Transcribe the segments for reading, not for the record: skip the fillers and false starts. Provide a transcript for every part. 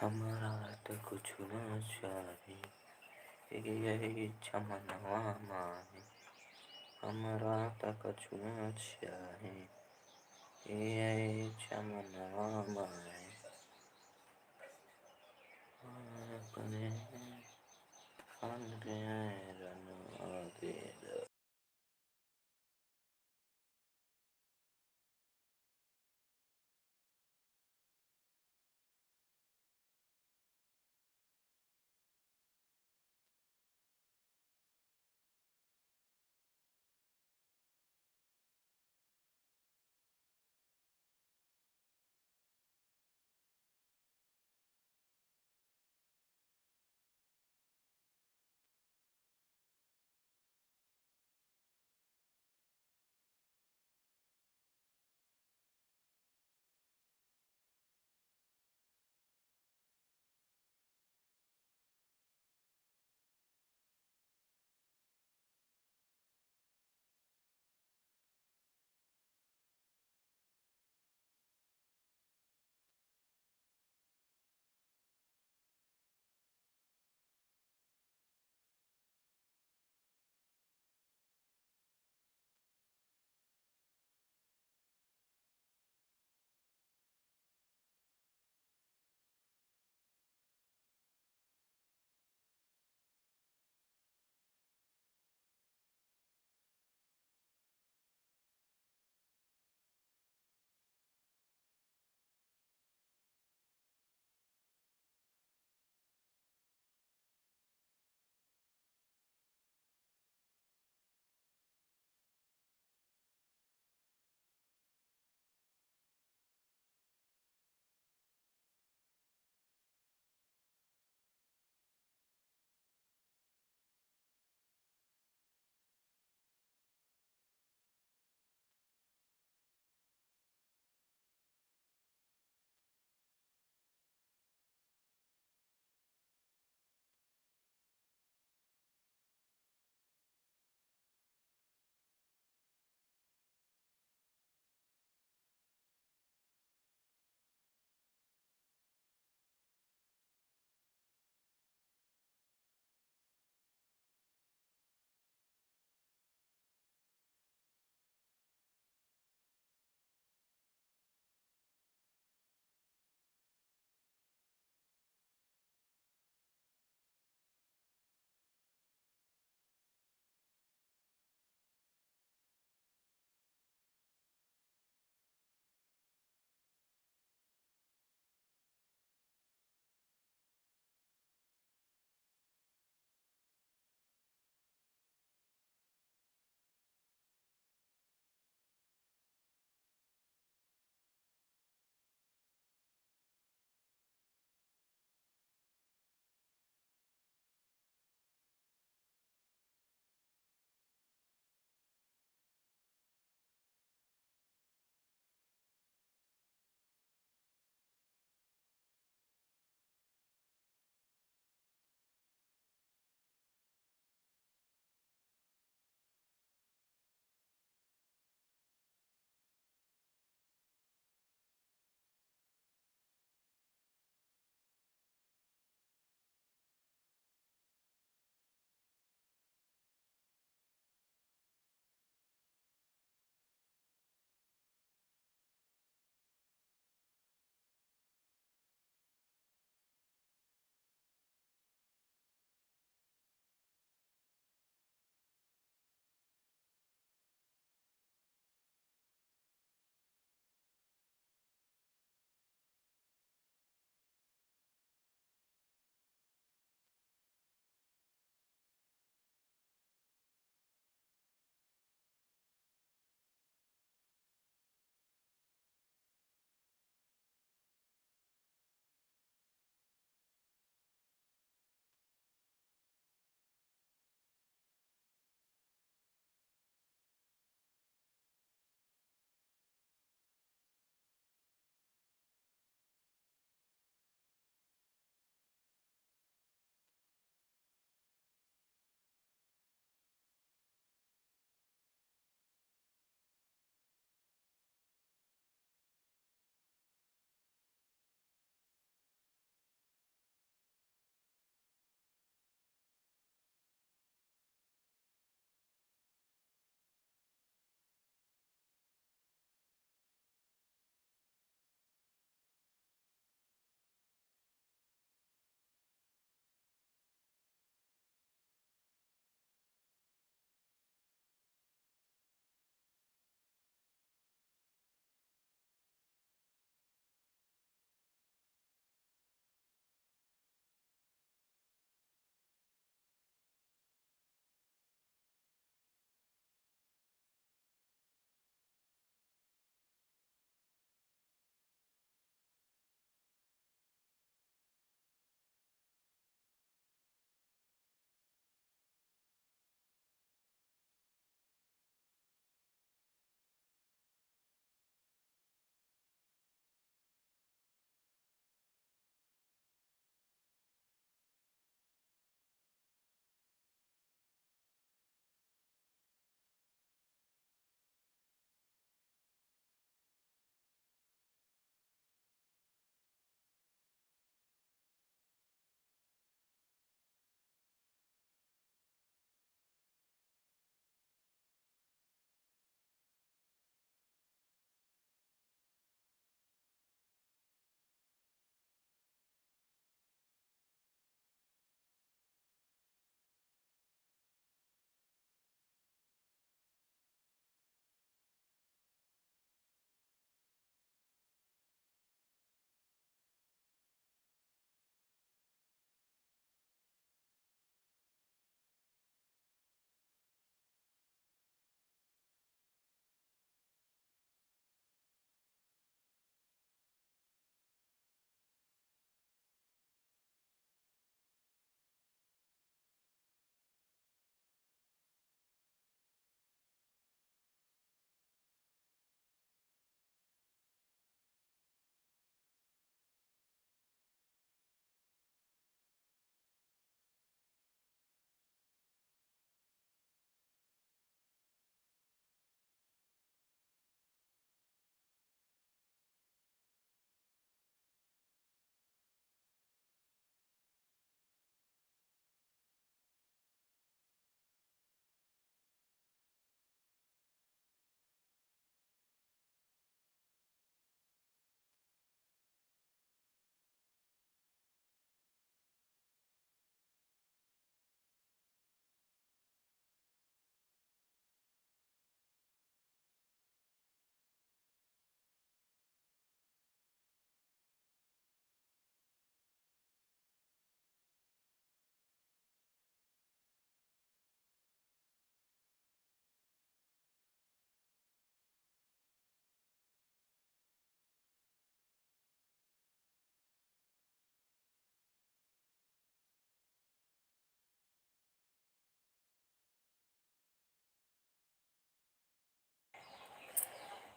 हमारा तो कुछ न चाही, यही इच्छा मनवा माही। हमरा तो कुछ न चाही, यही इच्छा मनवा माही। अपने रनवा दे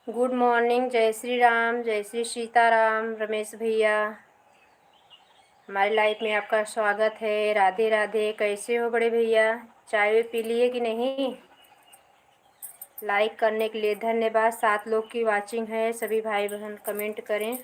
गुड मॉर्निंग, जय श्री राम, जय श्री सीताराम। रमेश भैया, हमारी लाइफ में आपका स्वागत है। राधे राधे। कैसे हो बड़े भैया? चाय पी लिए कि नहीं? लाइक करने के लिए धन्यवाद। 7 लोग की वाचिंग है। सभी भाई बहन कमेंट करें।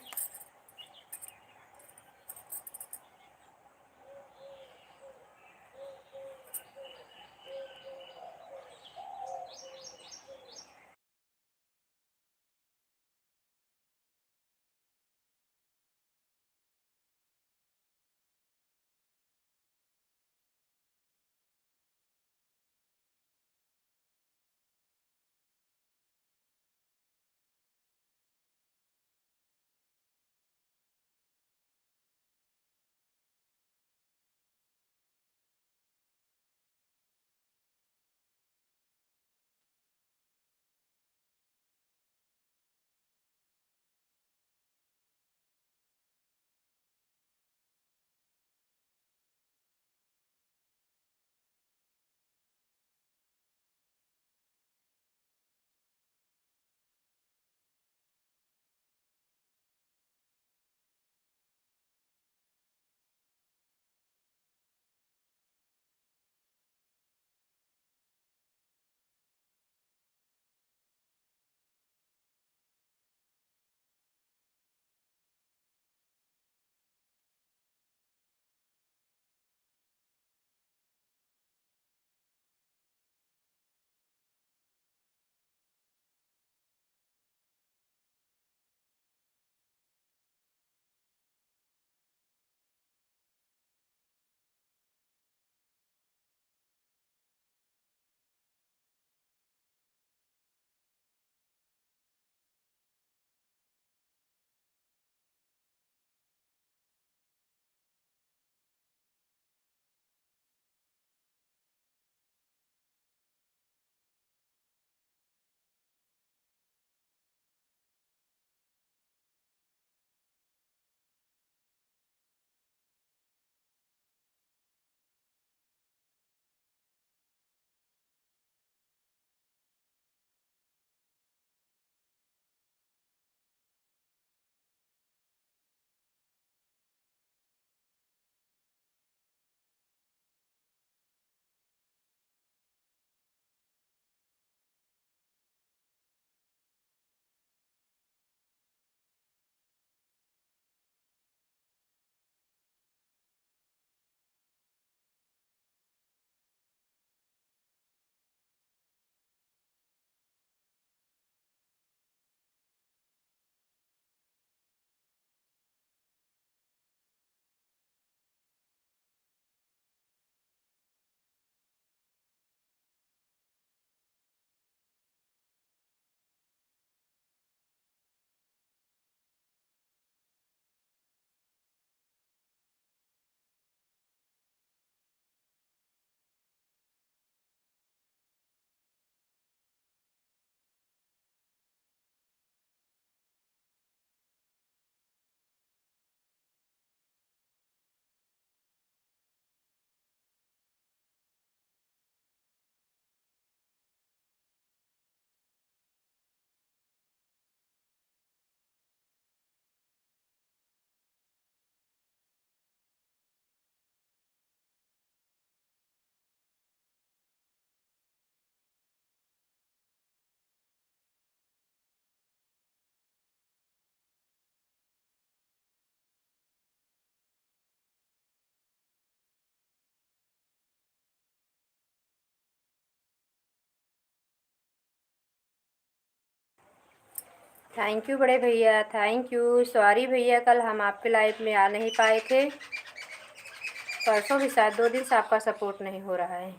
थैंक यू बड़े भैया, थैंक यू। सॉरी भैया, कल हम आपके लाइव में आ नहीं पाए थे। परसों भी शायद 2 दिन से आपका सपोर्ट नहीं हो रहा है।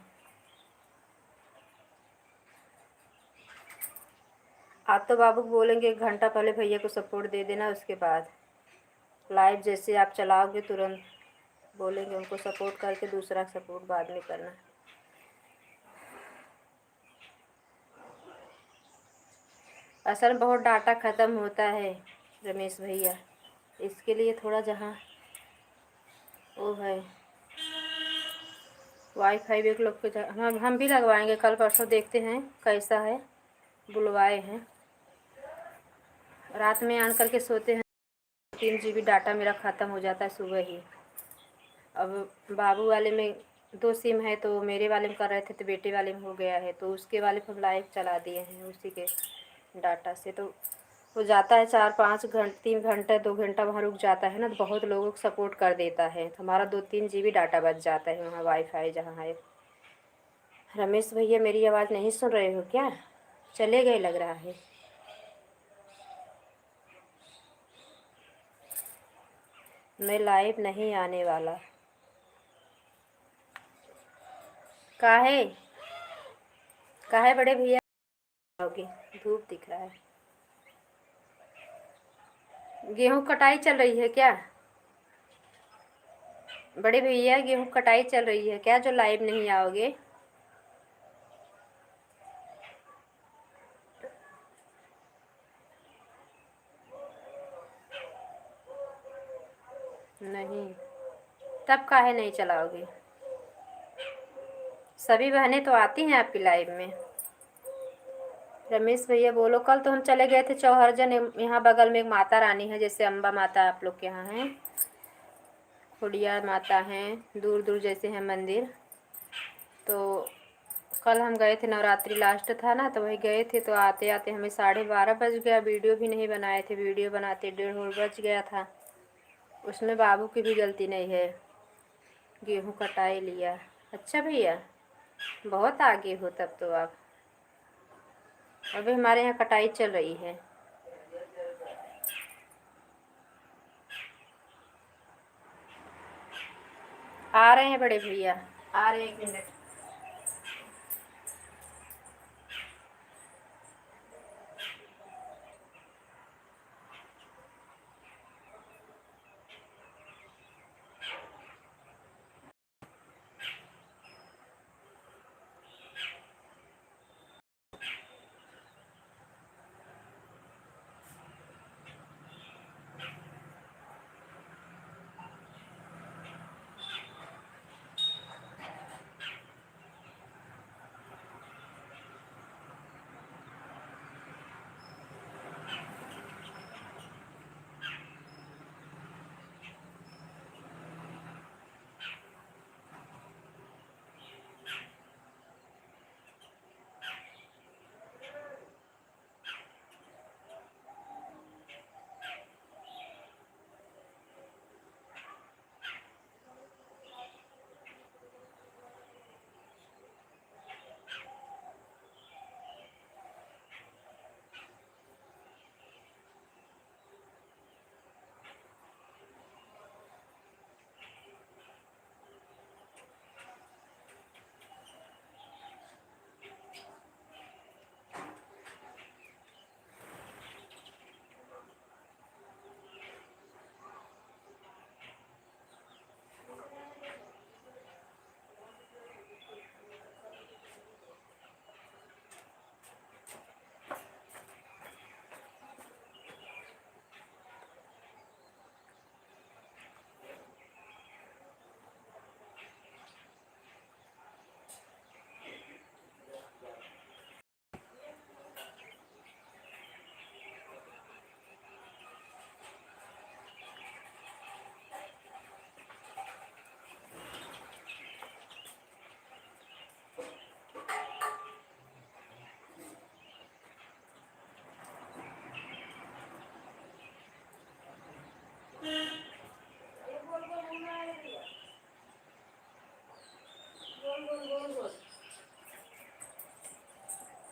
आप तो बाबू बोलेंगे 1 घंटा पहले भैया को सपोर्ट दे देना, उसके बाद लाइव जैसे आप चलाओगे तुरंत बोलेंगे उनको सपोर्ट करके दूसरा सपोर्ट बाद में करना। असल में बहुत डाटा ख़त्म होता है रमेश भैया, इसके लिए थोड़ा जहाँ वो है वाईफाई भी एक लोग के हम भी लगवाएंगे कल परसों, देखते हैं कैसा है। बुलवाए हैं। रात में ऑन करके सोते हैं, 3 GB डाटा मेरा ख़त्म हो जाता है सुबह ही। अब बाबू वाले में 2 सिम है, तो मेरे वाले में कर रहे थे तो बेटे वाले में हो गया है, तो उसके वाले पर हम लाइव चला दिए हैं उसी के डाटा से। तो वो जाता है 4-5 घंटे, 3 घंटा 2 घंटा वहाँ रुक जाता है ना, तो बहुत लोगों को सपोर्ट कर देता है, तो हमारा 2-3 GB डाटा बच जाता है वहाँ वाईफाई जहाँ है। रमेश भैया मेरी आवाज़ नहीं सुन रहे हो क्या? चले गए लग रहा है। मैं लाइव नहीं आने वाला। काहे काहे बड़े भैया आओगे? धूप दिख रहा है। गेहूं कटाई चल रही है क्या बड़े भैया? गेहूं कटाई चल रही है क्या जो लाइव नहीं आओगे? नहीं, तब काहे नहीं चलाओगे? सभी बहनें तो आती हैं आपकी लाइव में। रमेश भैया बोलो, कल तो हम चले गए थे चौहरजन, यहाँ बगल में एक माता रानी है, जैसे अम्बा माता आप लोग के यहाँ हैं, खुड़िया माता हैं, दूर दूर जैसे हैं मंदिर। तो कल हम गए थे, नवरात्रि लास्ट था ना, तो वही गए थे, तो आते आते हमें 12:30 बज गया। वीडियो भी नहीं बनाए थे, वीडियो बनाते 1:30 बज गया था। उसमें बाबू की भी गलती नहीं है, गेहूं कटाई लिया। अच्छा भैया, बहुत आगे हो तब तो आप। अभी हमारे यहाँ कटाई चल रही है। आ रहे हैं बड़े भैया, आ रहे हैं, 1 मिनट।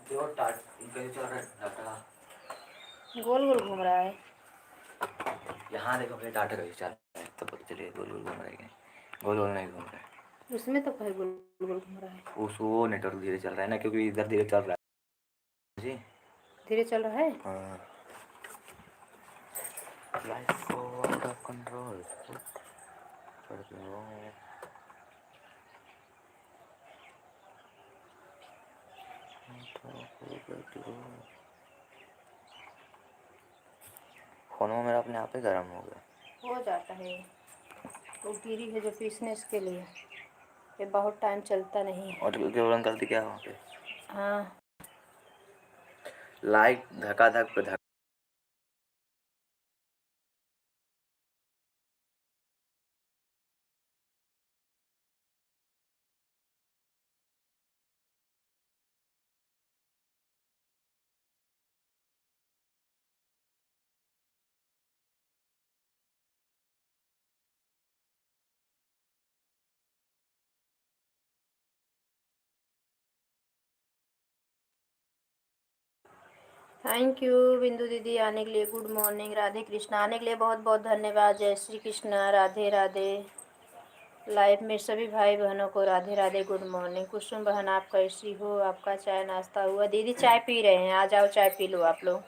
जो टाट कहीं चल रहा है डाटा, गोल गोल घूम रहा है। यहाँ देखो अपने डाटा कहीं चल रहा है, तब पता चलेगा गोल गोल घूम रहा है। गोल गोल नहीं घूम रहा है, उसमें तो कहीं गोल गोल घूम रहा है। उस वो नेटवर्क धीरे चल रहा है ना, क्योंकि इधर धीरे चल रहा है जी। धीरे चल रहा है। हाँ, लाइफ को आउट ऑफ कंट्रोल कर दो। फोन में मेरा अपने आप ही गर्म हो गया। हो जाता है, वो गिरी है जो पीसने के लिए, ये बहुत टाइम चलता नहीं है। और केवल गलती क्या है वहाँ पे? हाँ, लाइक धक्का धक पे धक्का थैंक यू बिंदु दीदी आने के लिए। Good morning. राधे कृष्णा। आने के लिए बहुत बहुत धन्यवाद। जय श्री कृष्णा। राधे राधे। लाइव में सभी भाई बहनों को राधे राधे, गुड मॉर्निंग। कुसुम बहन आप कैसी हो? आपका चाय नाश्ता हुआ? दीदी चाय पी रहे हैं, आ जाओ चाय पी लो आप लोग।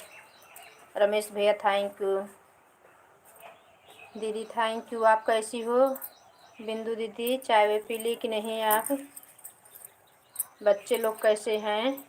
रमेश भैया थैंक यू। दीदी थैंक यू। आप कैसी हो? बिंदु दीदी चाय वे पी ली कि नहीं आप? बच्चे लोग कैसे हैं?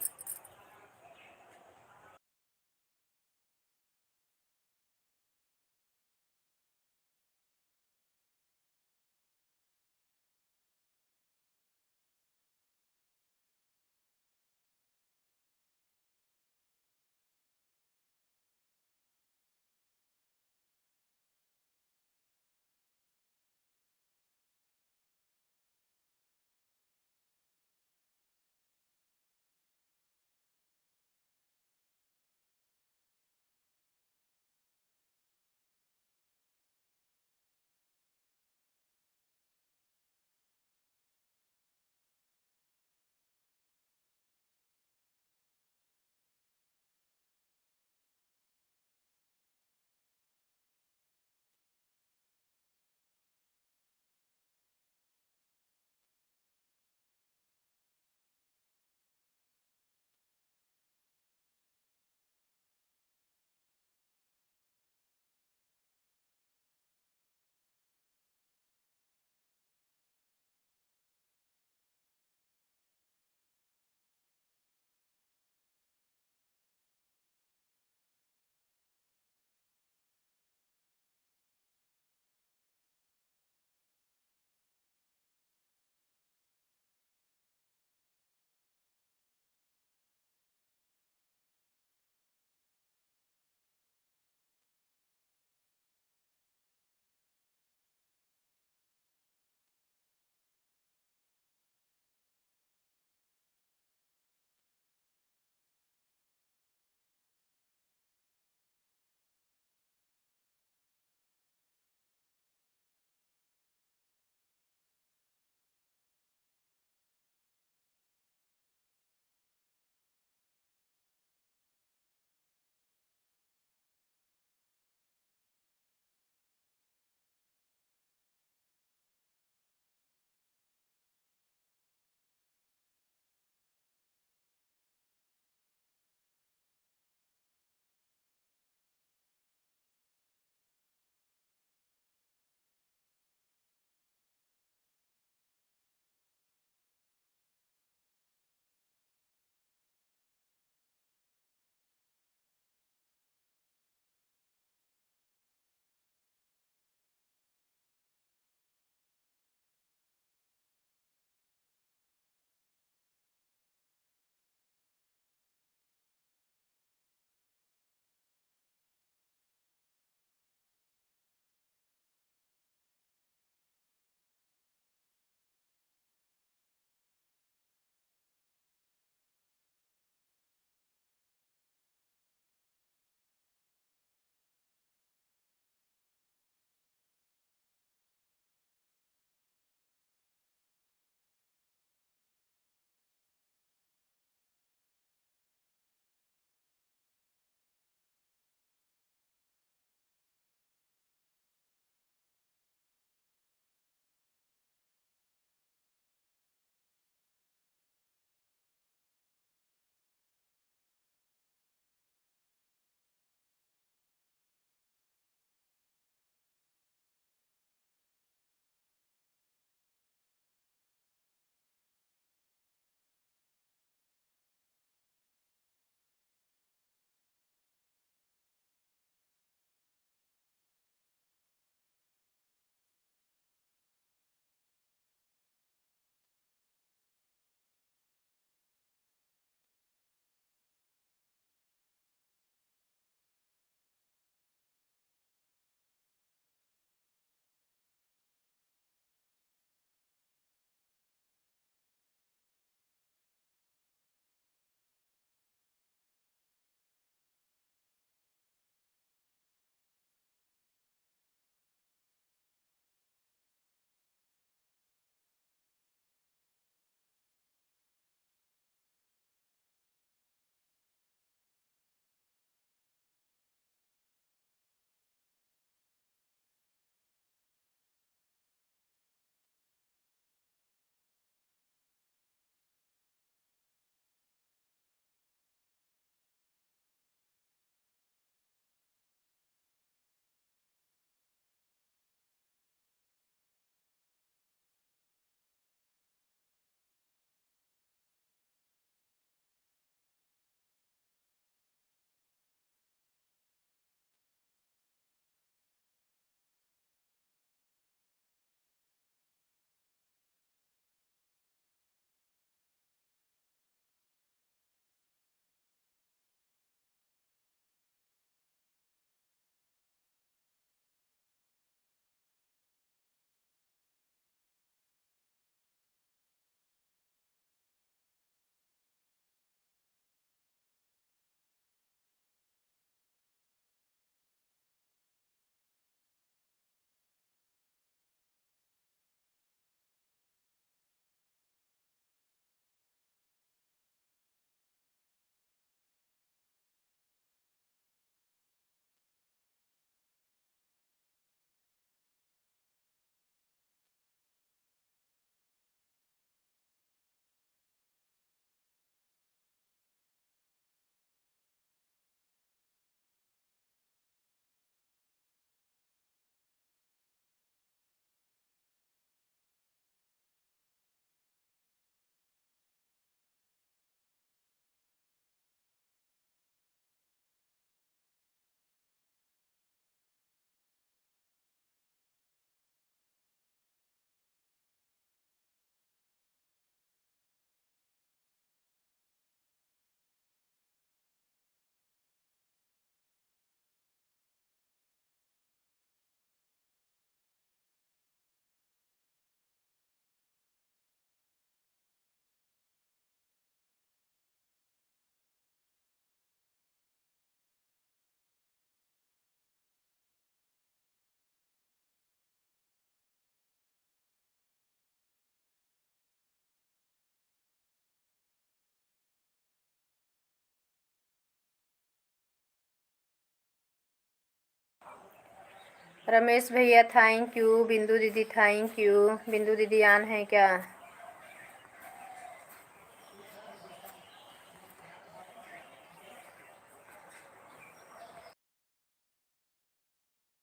रमेश भैया थैंक यू। बिंदु दीदी थैंक यू। बिंदु दीदी आन है क्या?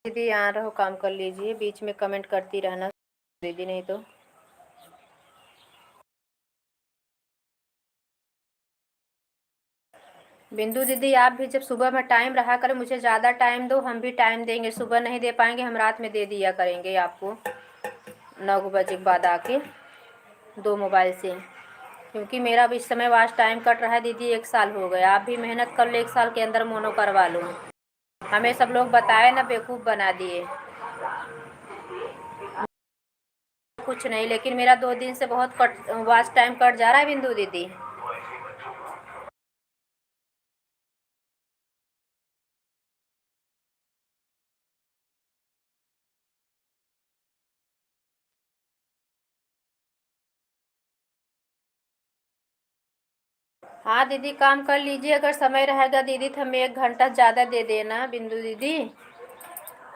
दीदी आ रहो, काम कर लीजिए, बीच में कमेंट करती रहना दीदी, नहीं तो। बिंदु दीदी आप भी जब सुबह में टाइम रहा करें, मुझे ज़्यादा टाइम दो, हम भी टाइम देंगे। सुबह नहीं दे पाएंगे, हम रात में दे दिया करेंगे आपको 9 बजे के बाद आके 2 मोबाइल से, क्योंकि मेरा भी इस समय वास्ट टाइम कट रहा है दीदी। 1 साल हो गया, आप भी मेहनत कर लो, 1 साल के अंदर मोनो करवा लो। हमें सब लोग बताए ना, बेवकूफ़ बना दिए। कुछ नहीं, लेकिन मेरा 2 दिन से बहुत वास्ट टाइम कट जा रहा है बिंदु दीदी। हाँ दीदी, काम कर लीजिए, अगर समय रहेगा दीदी तो हमें 1 घंटा ज़्यादा दे देना बिंदु दीदी।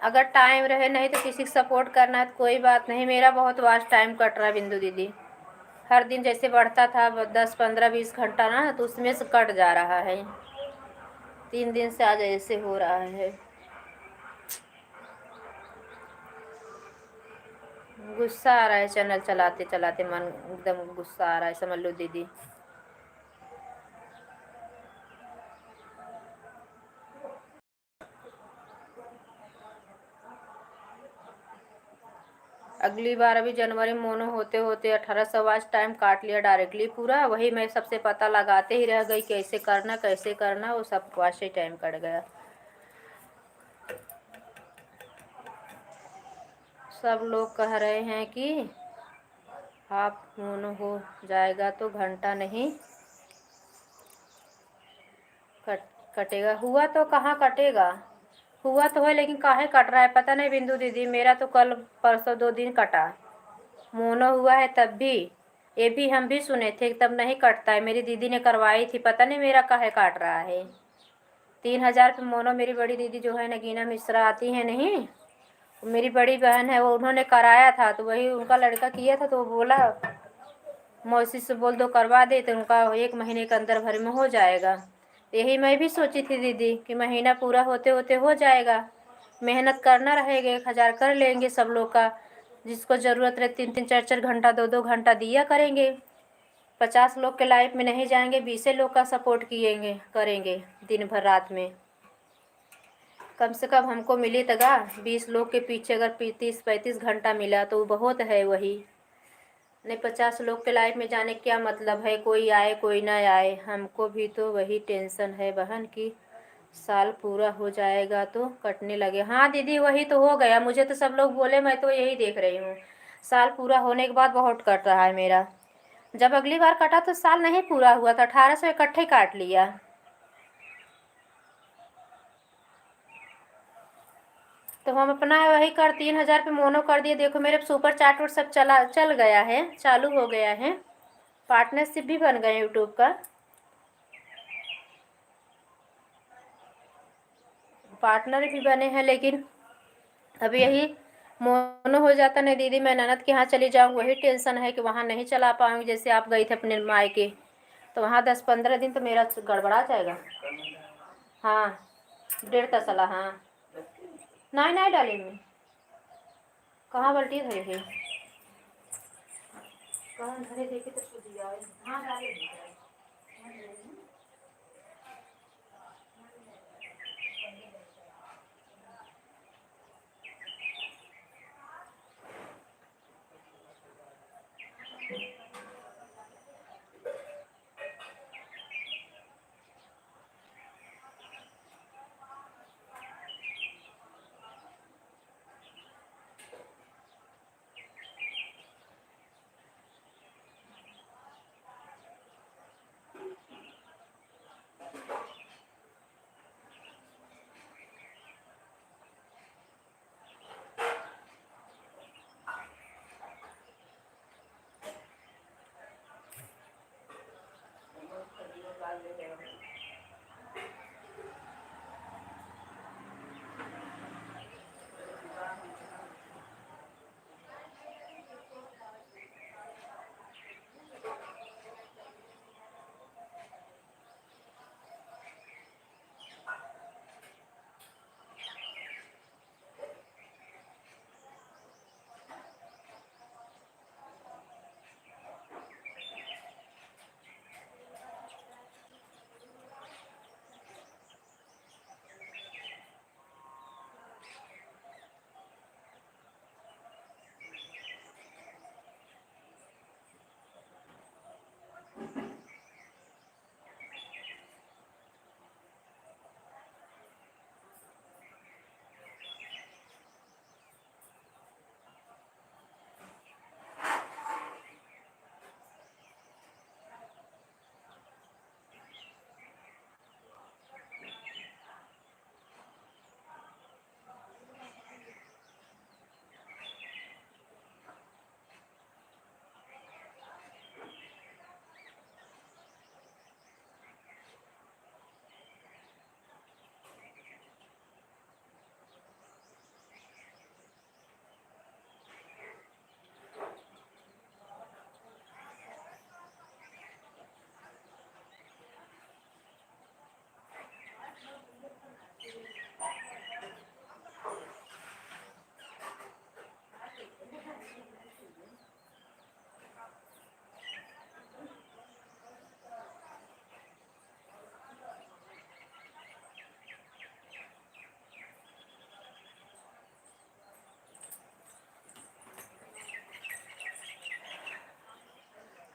अगर टाइम रहे, नहीं तो किसी को सपोर्ट करना है तो कोई बात नहीं। मेरा बहुत वास्ट टाइम कट रहा है बिंदु दीदी। हर दिन जैसे बढ़ता था 10, 15, 20 घंटा ना, तो उसमें से कट जा रहा है। 3 दिन से आज ऐसे हो रहा है। गुस्सा आ रहा है, चैनल चलाते चलाते मन एकदम गुस्सा आ रहा है, समझ लो दीदी। अगली बार अभी जनवरी में मोनो होते होते 1800 वाच टाइम काट लिया डायरेक्टली पूरा। वही मैं सबसे पता लगाते ही रह गई, कैसे करना कैसे करना, वो सब वाच ही टाइम कट गया। सब लोग कह रहे हैं कि आप मोनो हो जाएगा तो घंटा नहीं कटेगा। हुआ तो कहाँ कटेगा, हुआ तो है, लेकिन काहे कट रहा है पता नहीं बिंदु दीदी। मेरा तो कल परसों 2 दिन कटा, मोनो हुआ है तब भी। ये भी हम भी सुने थे तब नहीं कटता है। मेरी दीदी ने करवाई थी, पता नहीं मेरा काहे काट रहा है। 3000 पे मोनो मेरी बड़ी दीदी जो है नगीना मिश्रा आती है नहीं, मेरी बड़ी बहन है, वो उन्होंने कराया था, तो वही उनका लड़का किया था, तो वो बोला मौसी से बोल दो करवा दे, तो उनका 1 महीने के अंदर भर में हो जाएगा। यही मैं भी सोची थी दीदी कि महीना पूरा होते होते हो जाएगा। मेहनत करना रहेगा, 1000 कर लेंगे सब लोग का। जिसको ज़रूरत रहे 3-3, 4-4 घंटा 2-2 घंटा दिया करेंगे। 50 लोग के लाइफ में नहीं जाएंगे, 20 लोग का सपोर्ट किएंगे करेंगे दिन भर रात में। कम से कम हमको मिली तगा 20 लोग के पीछे अगर 30-35 घंटा मिला तो बहुत है। वही नहीं, 50 लोग के लाइफ में जाने क्या मतलब है, कोई आए कोई ना आए। हमको भी तो वही टेंशन है बहन की साल पूरा हो जाएगा तो कटने लगे। हाँ दीदी वही तो हो गया, मुझे तो सब लोग बोले, मैं तो यही देख रही हूँ। साल पूरा होने के बाद बहुत कट रहा है मेरा। जब अगली बार कटा तो साल नहीं पूरा हुआ था, 1800 इकट्ठे काट लिया। तो हम अपना वही 3000 पे मोनो कर दिए। देखो मेरे सुपर चैट और सब चल गया है, चालू हो गया है। पार्टनरशिप भी बन गए यूट्यूब का, पार्टनर भी बने हैं। लेकिन अब यही मोनो हो जाता नहीं दीदी, मैं ननद के यहाँ चली जाऊँ, वही टेंशन है कि वहाँ नहीं चला पाऊँगी। जैसे आप गई थे अपने मायके, तो वहाँ 10-15 दिन तो मेरा गड़बड़ा जाएगा। हाँ 1.5 तसला, हाँ नहीं नहीं डाली में कहाँ बल्टी धरी है, कहाँ धरे देखे तो दिया हाँ डाले।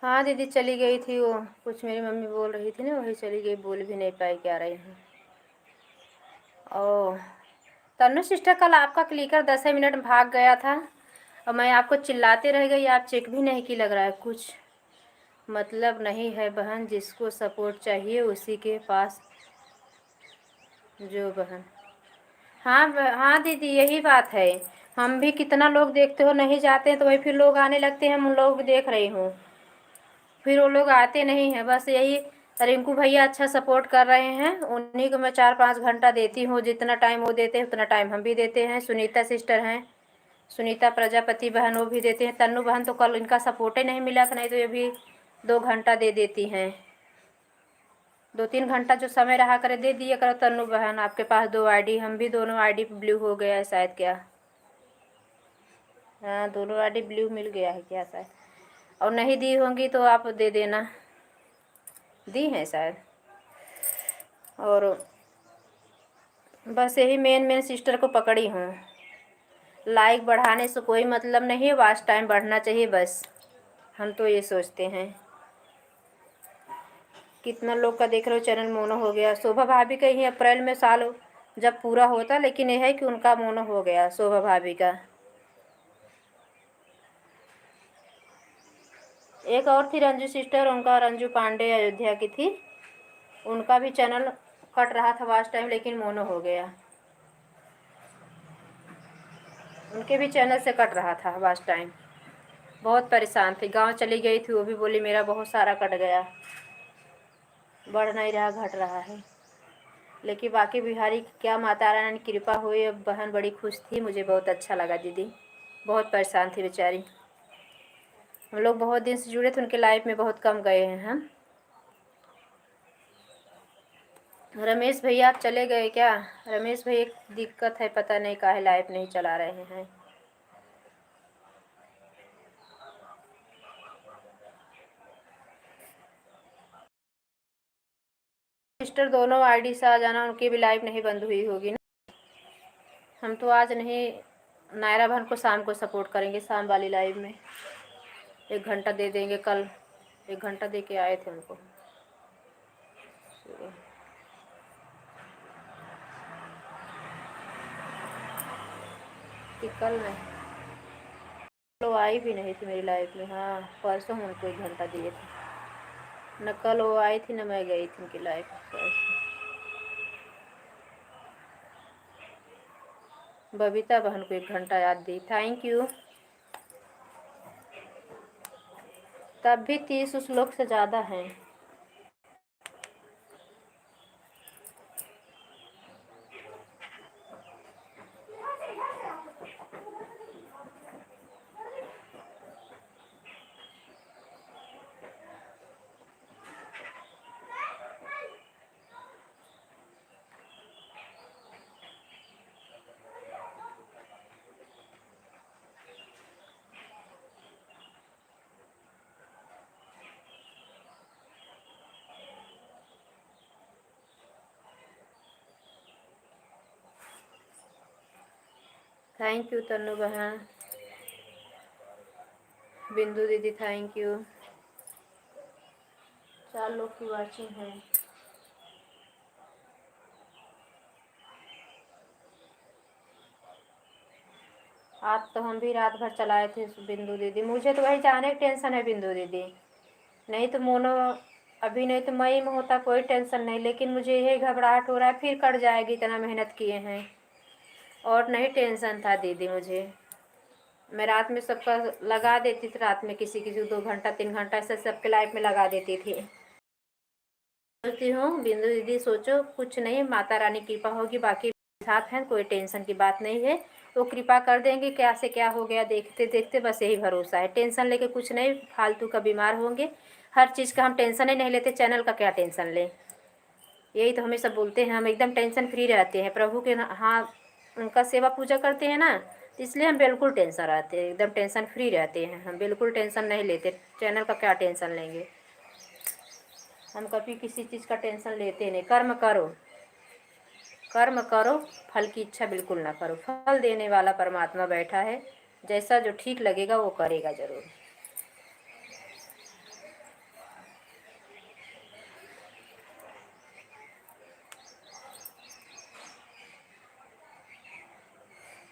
हाँ दीदी चली गई थी, वो कुछ मेरी मम्मी बोल रही थी ना, वही चली गई, बोल भी नहीं पाई क्या रही हूँ। ओह तनु सिस्टर, कल आपका क्लिकर 10 ही मिनट में भाग गया था और मैं आपको चिल्लाते रह गई, आप चेक भी नहीं की, लग रहा है कुछ मतलब नहीं है बहन, जिसको सपोर्ट चाहिए उसी के पास जो बहन। हाँ हाँ दीदी यही बात है, हम भी कितना लोग देखते हो नहीं जाते हैं तो वही फिर लोग आने लगते हैं, हम लोग देख रही हूँ, फिर वो लोग आते नहीं हैं, बस यही। रिंकू भैया अच्छा सपोर्ट कर रहे हैं, उन्हीं को मैं 4-5 घंटा देती हूँ, जितना टाइम वो देते हैं उतना टाइम हम भी देते हैं। सुनीता सिस्टर हैं, सुनीता प्रजापति बहन, वो भी देते हैं। तन्नू बहन तो कल इनका सपोर्ट ही नहीं मिला था, नहीं तो ये भी 2 घंटा दे देती हैं, 2-3 घंटा जो समय रहा करे दे दिया करो। तन्नू बहन आपके पास 2 आईडी, हम भी दोनों आईडी ब्लू हो गया है शायद, क्या हाँ दोनों आईडी ब्लू मिल गया है क्या शायद, और नहीं दी होंगी तो आप दे देना, दी हैं शायद। और बस यही मेन मेन सिस्टर को पकड़ी हूँ, लाइक बढ़ाने से कोई मतलब नहीं है, वॉच टाइम बढ़ना चाहिए बस, हम तो ये सोचते हैं। कितना लोग का देख रहे हो चैनल मोनो हो गया। शोभा भाभी का ही अप्रैल में साल जब पूरा होता, लेकिन यह है कि उनका मोनो हो गया शोभा भाभी का। एक और थी रंजू सिस्टर, उनका रंजू पांडे अयोध्या की थी, उनका भी चैनल कट रहा था वॉच टाइम, लेकिन मोनो हो गया, उनके भी चैनल से कट रहा था वॉच टाइम। बहुत परेशान थी, गांव चली गई थी, वो भी बोली मेरा बहुत सारा कट गया, बढ़ नहीं रहा घट रहा है। लेकिन बाकी बिहारी की क्या माता रानी की कृपा हुई, अब बहन बड़ी खुश थी, मुझे बहुत अच्छा लगा दीदी, बहुत परेशान थी बेचारी। हम लोग बहुत दिन से जुड़े थे, उनके लाइफ में बहुत कम गए हैं हम। रमेश भैया आप चले गए क्या? रमेश भैया एक दिक्कत है, पता नहीं काहे लाइफ नहीं चला रहे हैं। सिस्टर दोनों आईडी से आ जाना, उनकी भी लाइफ नहीं बंद हुई होगी ना। हम तो आज नहीं, नायरा बहन को शाम को सपोर्ट करेंगे, शाम वाली लाइव में 1 घंटा दे देंगे, कल 1 घंटा दे के आए थे उनको। कि कल नहीं, वो आई भी नहीं थी मेरी लाइफ में, हाँ परसों हम उनको 1 घंटा दिए थे, न कल वो आई थी न मैं गई थी उनकी लाइफ में। बबीता बहन को 1 घंटा याद दी, थैंक यू। तब भी 30 उस लोग से ज़्यादा हैं। थैंक यू तन्नू बहन, बिंदु दीदी थैंक यू। 4 लोग की वाचिंग है। आज तो हम भी रात भर चलाए थे बिंदु दीदी, मुझे तो वही जाने की टेंशन है बिंदु दीदी, नहीं तो मोनो अभी, नहीं तो मई में होता कोई टेंशन नहीं, लेकिन मुझे यही घबराहट हो रहा है फिर कट जाएगी, इतना मेहनत किए हैं। और नहीं टेंशन था दीदी मुझे, मैं रात में सबका लगा देती थी, रात में किसी किसी 2 घंटा 3 घंटा ऐसे सबके लाइफ में लगा देती थी। सोचती हूँ बिंदु दीदी, सोचो कुछ नहीं, माता रानी की कृपा होगी, बाकी साथ हैं, कोई टेंशन की बात नहीं है, वो कृपा कर देंगे, क्या से क्या हो गया देखते देखते, बस यही भरोसा है। टेंशन लेके कुछ नहीं, फालतू का बीमार होंगे, हर चीज़ का हम टेंशन ही नहीं लेते, चैनल का क्या टेंशन लें, यही तो हमें सब बोलते हैं, हम एकदम टेंशन फ्री रहते हैं, प्रभु के हाँ उनका सेवा पूजा करते हैं ना, इसलिए हम बिल्कुल टेंशन रहते हैं, एकदम टेंशन फ्री रहते हैं, हम बिल्कुल टेंशन नहीं लेते, चैनल का क्या टेंशन लेंगे, हम कभी किसी चीज़ का टेंशन लेते नहीं। कर्म करो, कर्म करो, फल की इच्छा बिल्कुल ना करो, फल देने वाला परमात्मा बैठा है, जैसा जो ठीक लगेगा वो करेगा ज़रूर।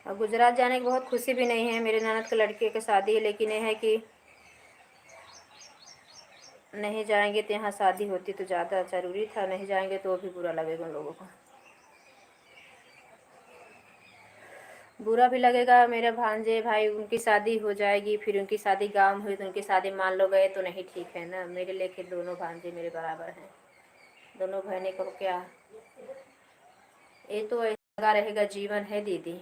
और गुजरात जाने की बहुत खुशी भी नहीं है, मेरे ननद के लड़के की शादी है, लेकिन ये है कि नहीं जाएंगे तो यहाँ शादी होती तो ज़्यादा ज़रूरी था, नहीं जाएंगे तो भी बुरा लगेगा उन लोगों को, बुरा भी लगेगा। मेरे भांजे भाई उनकी शादी हो जाएगी, फिर उनकी शादी गाँव में हुई तो उनकी शादी मान लो गए तो नहीं ठीक है ना। मेरे लेके दोनों भांजे मेरे बराबर हैं, दोनों बहनें को क्या, ये तो ऐसा लगा रहेगा जीवन है दीदी।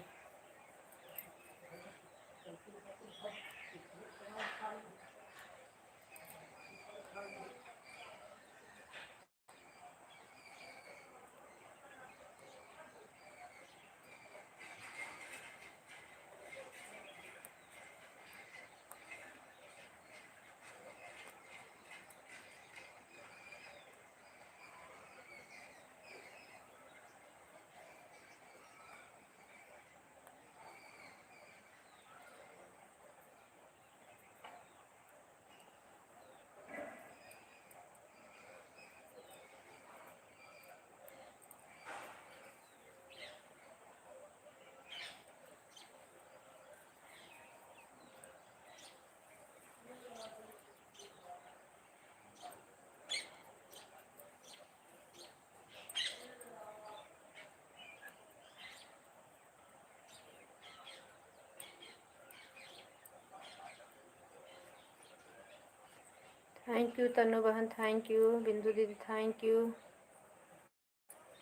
थैंक यू तनु बहन, थैंक यू बिंदु दीदी, थैंक यू।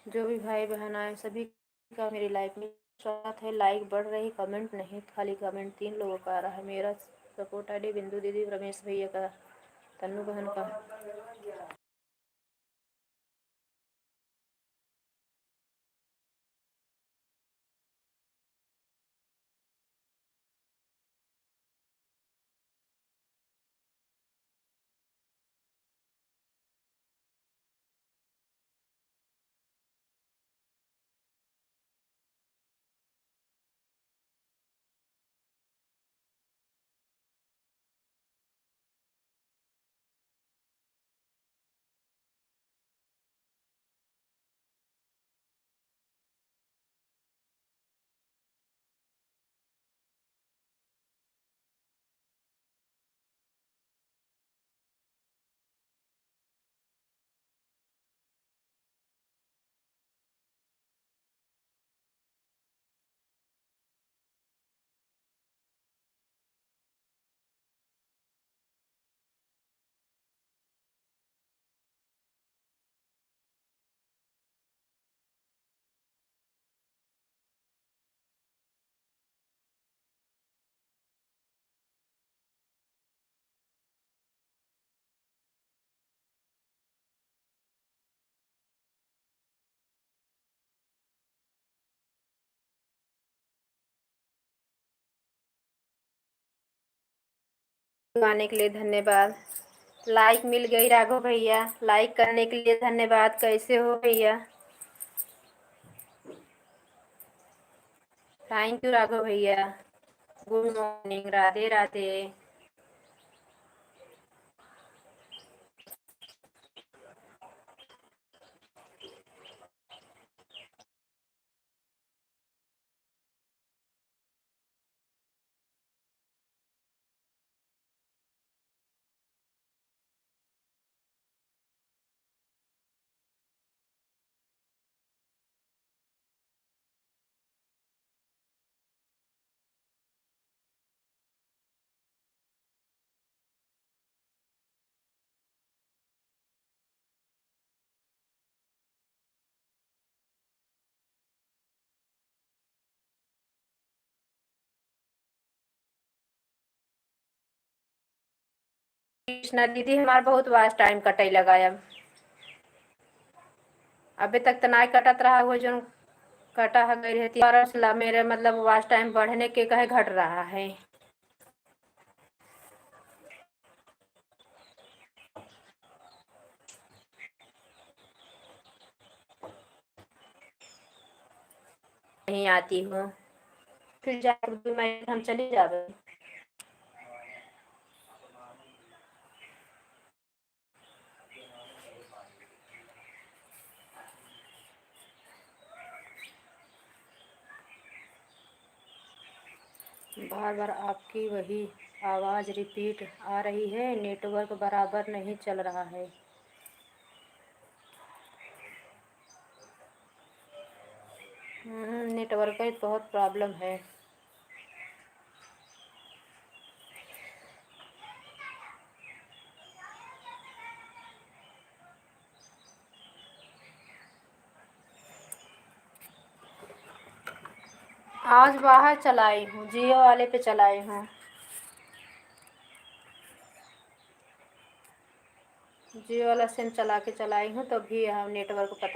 जो भी भाई बहन आए सभी का मेरी लाइफ में स्वागत है। लाइक बढ़ रही, कमेंट नहीं, खाली कमेंट 3 लोगों का आ रहा है। मेरा सपोर्ट आईडी बिंदु दीदी, रमेश भैया का, तन्नू बहन का। आने के लिए धन्यवाद। लाइक मिल गई राघव भैया, लाइक करने के लिए धन्यवाद। कैसे हो भैया? थैंक यू राघव भैया। Good morning, Radhe Radhe. कृष्णा दीदी, हमार बहुत वास्ट टाइम कटई लगाया, अभी तक तो ना कटत रहा। वो जो कटा है गई रहती और मेरे मतलब वास्ट टाइम बढ़ने के कहे घट रहा है। नहीं आती हूँ, फिर जाकर मैं हम चली जावे। बार बार आपकी वही आवाज़ रिपीट आ रही है, नेटवर्क बराबर नहीं चल रहा है। नेटवर्क का बहुत प्रॉब्लम है। आज बाहर चलाई हूँ, जियो वाले पे चलाई हूँ। जियो वाला सिम चला के चलाई हूँ, तो भी नेटवर्क पता।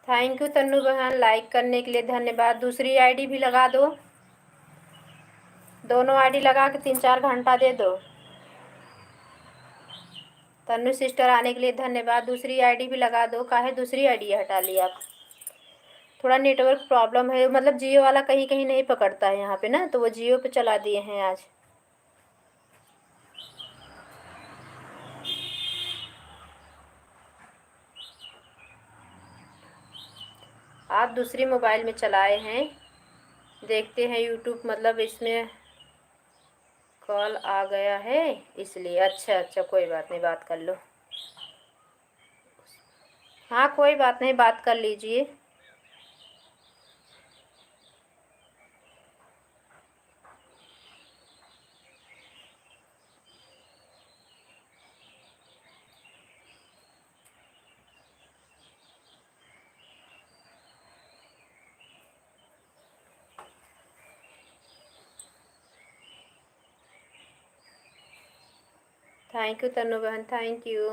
थैंक यू तन्नू बहन, लाइक करने के लिए धन्यवाद। दूसरी आईडी भी लगा दो, दोनों आईडी लगा के 3-4 घंटा दे दो। तन्नू सिस्टर आने के लिए धन्यवाद। दूसरी आईडी भी लगा दो। काहे दूसरी आईडी हटा ली आप? थोड़ा नेटवर्क प्रॉब्लम है, मतलब जियो वाला कहीं कहीं नहीं पकड़ता है यहाँ पे ना, तो वो जियो पे चला दिए हैं आज। आप दूसरी मोबाइल में चलाए हैं, देखते हैं यूट्यूब, मतलब इसमें कॉल आ गया है इसलिए। अच्छा अच्छा, कोई बात नहीं, बात कर लो। हाँ कोई बात नहीं, बात कर लीजिए। थैंक यू तन्नू बहन, थैंक यू।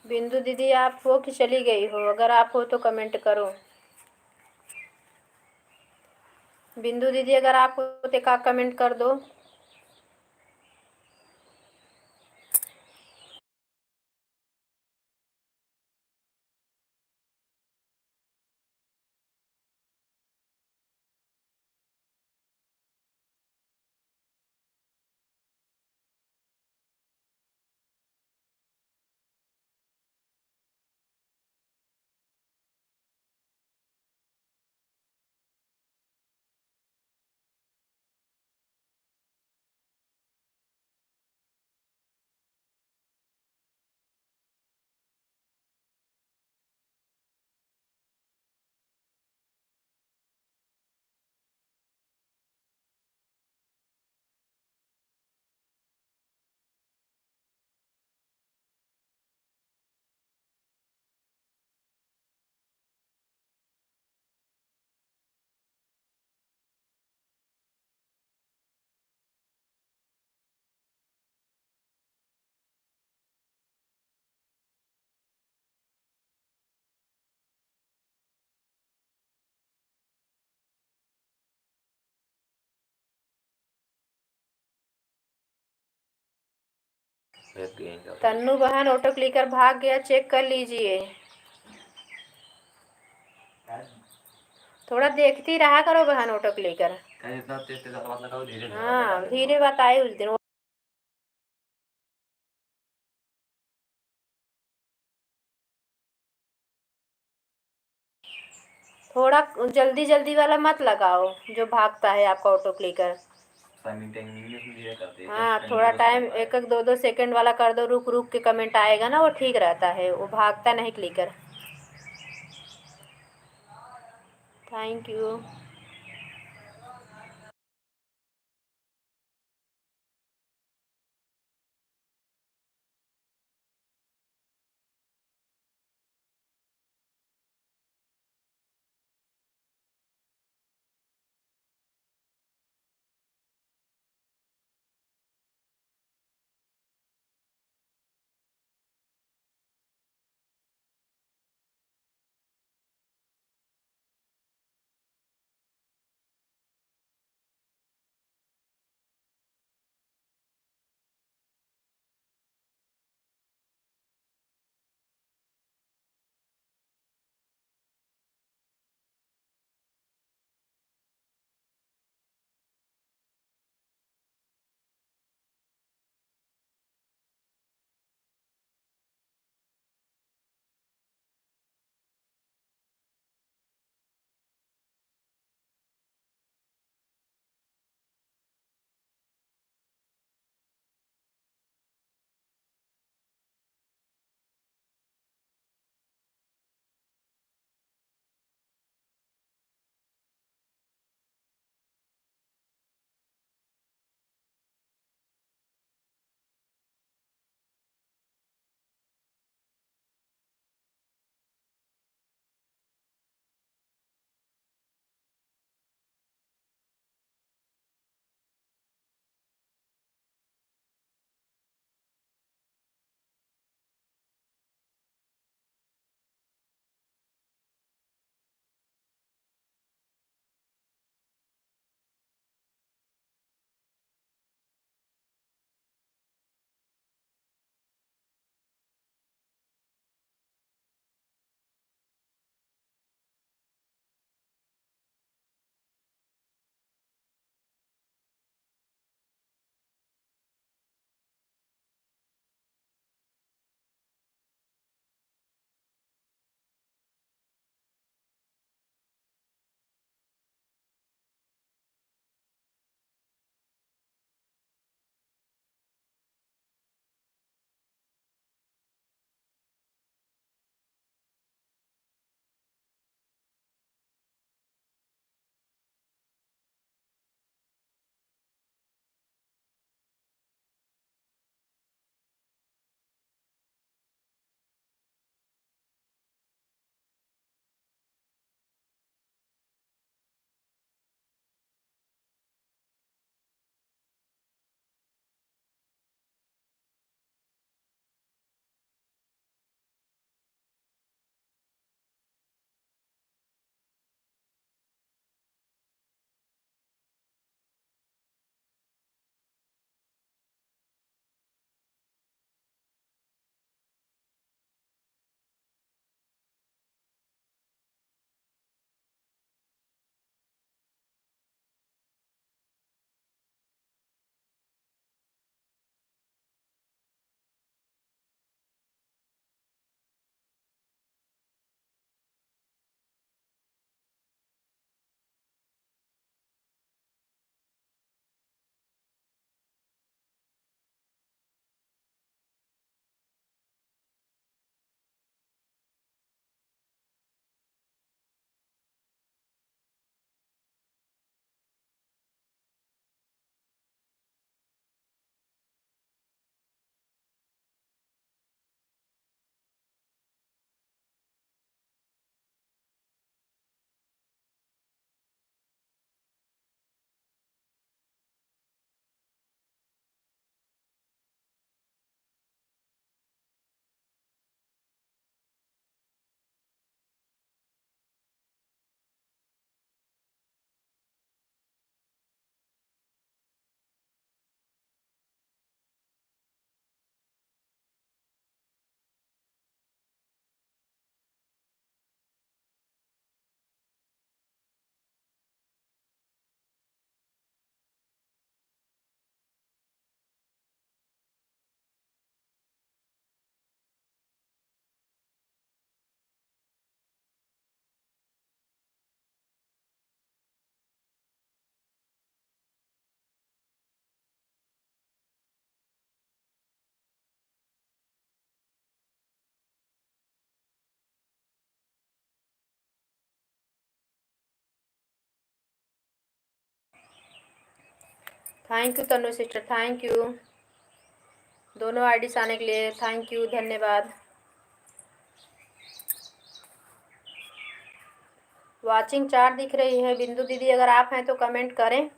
बिंदु दीदी आप हो कि चली गई हो? अगर आप हो तो कमेंट करो। बिंदु दीदी अगर आप हो तो एक कमेंट कर दो। भेज गए क्या? तन्नू बहन ऑटो क्लिकर भाग गया, चेक कर लीजिए। थोड़ा देखती रहा करो बहन ऑटो क्लिकर। इतना तेज तेज मत लगाओ, धीरे धीरे हाँ धीरे बताए उस दिन। थोड़ा जल्दी जल्दी वाला मत लगाओ जो भागता है आपका ऑटो क्लिकर। धीरे कर दे। हाँ थोड़ा टाइम, एक एक 2-2 सेकंड वाला कर दो, रुक रुक के कमेंट आएगा ना, वो ठीक रहता है, वो भागता नहीं clicker. Thank you. Thank you Tanu sister, thank you दोनों आईडीज आने के लिए, थैंक यू, धन्यवाद। वाचिंग 4 दिख रही है। बिंदु दीदी अगर आप हैं तो कमेंट करें।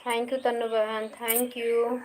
थैंक यू तन्नू बहन, थैंक यू।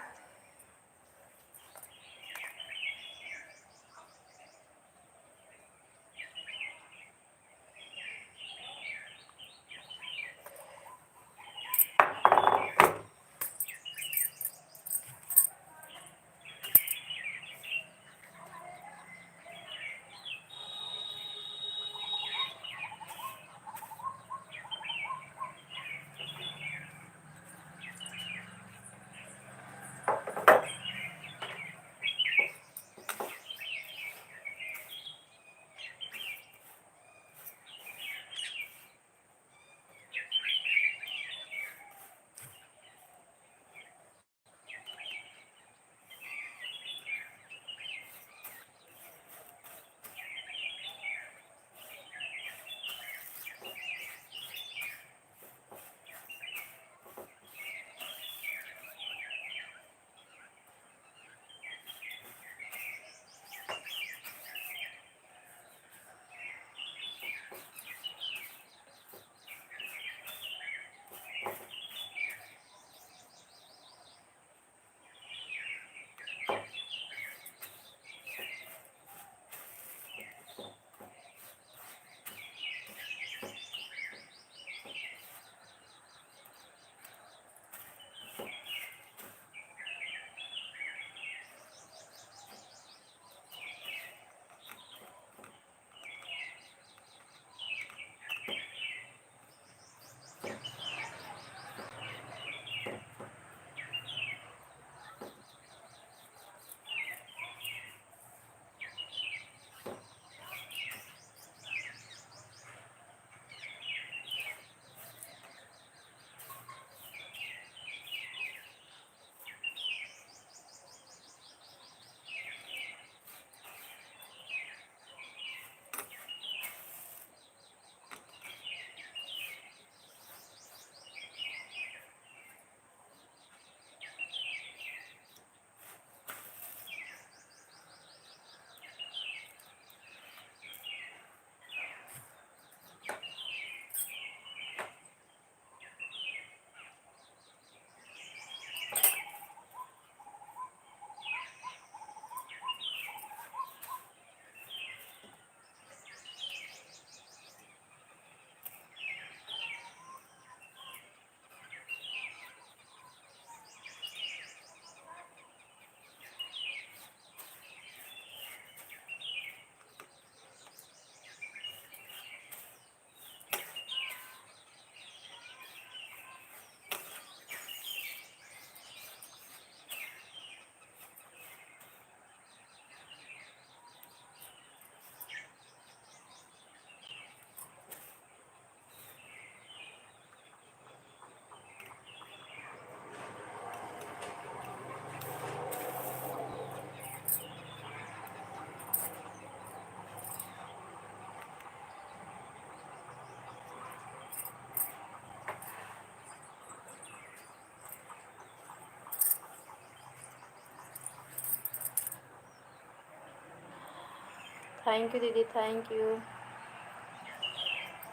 थैंक यू दीदी, थैंक यू।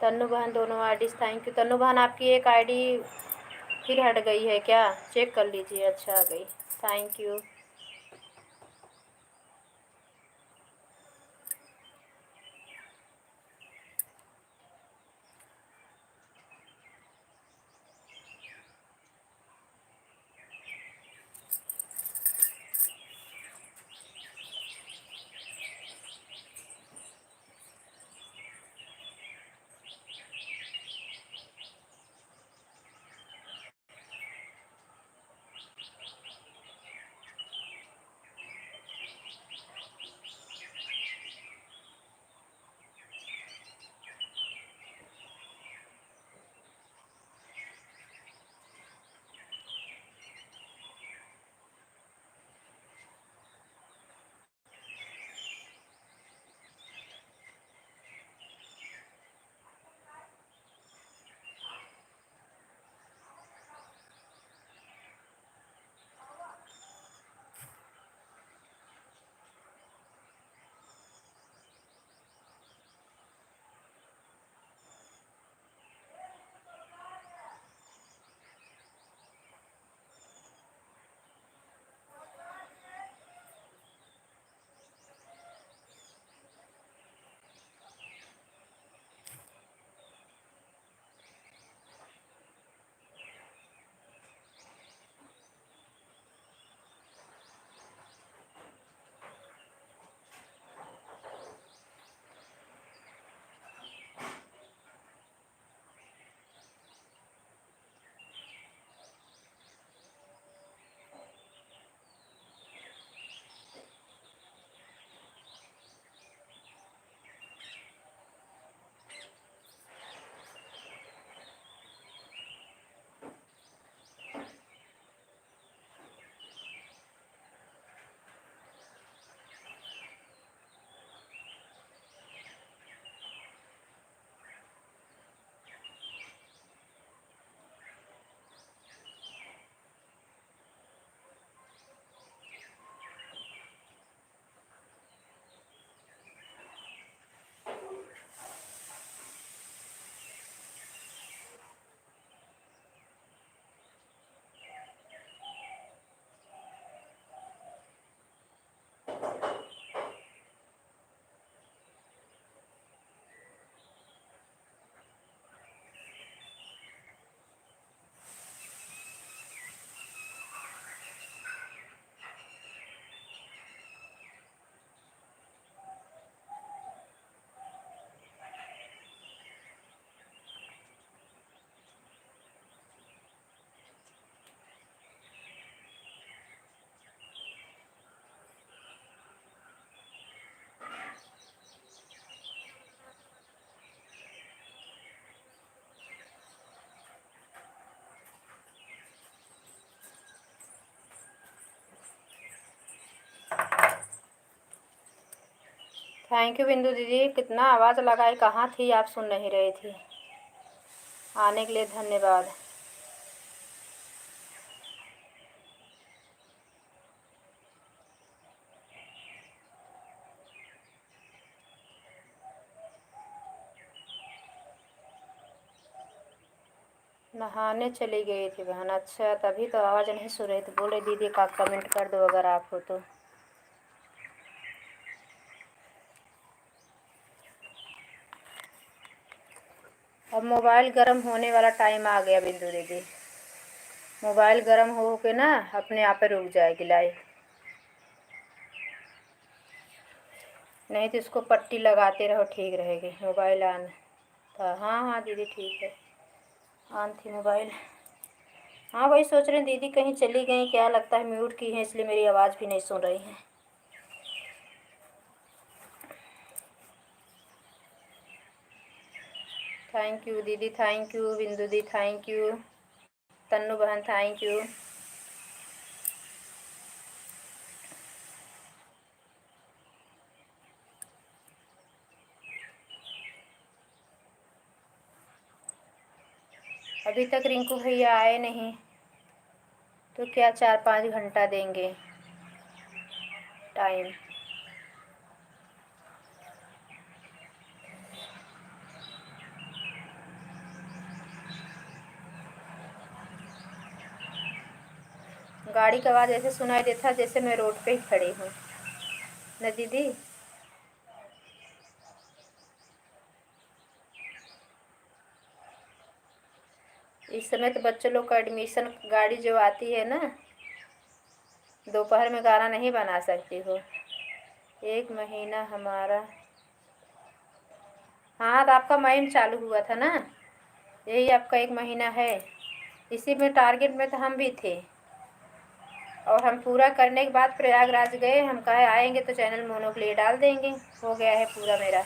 तन्नू बहन दोनों आईडीज थैंक यू। तन्नू बहन आपकी एक आईडी फिर हट गई है क्या? चेक कर लीजिए। अच्छा आ गई, थैंक यू। थैंक यू बिंदु दीदी, कितना आवाज़ लगाए, कहाँ थी आप, सुन नहीं रही थी। आने के लिए धन्यवाद। नहाने चली गई थी बहन। अच्छा, तभी तो आवाज़ नहीं सुन रही थी। बोले दीदी का कमेंट कर दो अगर आप हो तो। अब मोबाइल गर्म होने वाला टाइम आ गया बिंदु दीदी। मोबाइल गर्म हो के ना अपने आप पे रुक जाएगी लाइट, नहीं तो इसको पट्टी लगाते रहो, ठीक रहेगी। मोबाइल ऑन था। हाँ हाँ दीदी ठीक है, ऑन थी मोबाइल। हाँ वही सोच रहे हैं दीदी कहीं चली गई क्या, लगता है म्यूट की है इसलिए मेरी आवाज़ भी नहीं सुन रही है। थैंक यू दीदी, थैंक यू बिंदु दी, थैंक यू तन्नू बहन, थैंक यू। अभी तक रिंकू भैया आए नहीं तो क्या 4-5 घंटा देंगे टाइम। गाड़ी का आवाज़ ऐसे सुनाई देता जैसे मैं रोड पे ही खड़ी हूँ न दीदी। इस समय तो बच्चों लोग का एडमिशन, गाड़ी जो आती है ना, दोपहर में गाना नहीं बना सकती हो। 1 महीना हमारा। हाँ तो आपका माइंड चालू हुआ था ना, यही आपका 1 महीना है। इसी में टारगेट में तो हम भी थे, और हम पूरा करने के बाद प्रयागराज गए। हम कहे आएंगे तो चैनल मोनो के लिए डाल देंगे। हो गया है पूरा मेरा।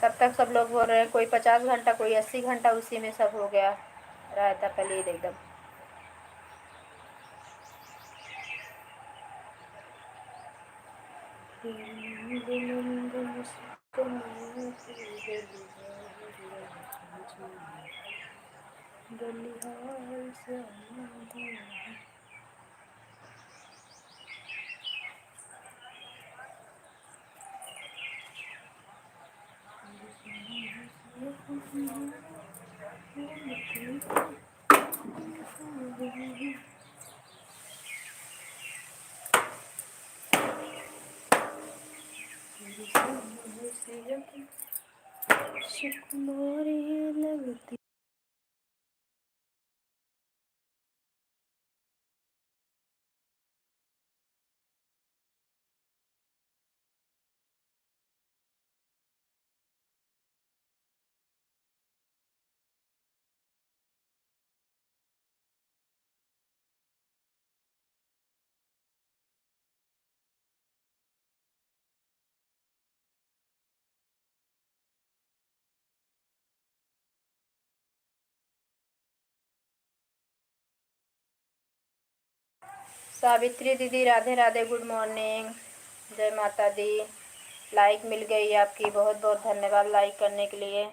तब तक सब लोग बोल रहे हैं कोई 50 घंटा, कोई 80 घंटा, उसी में सब हो गया रहता पलीद एकदम। लगती सावित्री दीदी राधे राधे, गुड मॉर्निंग, जय माता दी। लाइक मिल गई आपकी, बहुत बहुत धन्यवाद लाइक करने के लिए।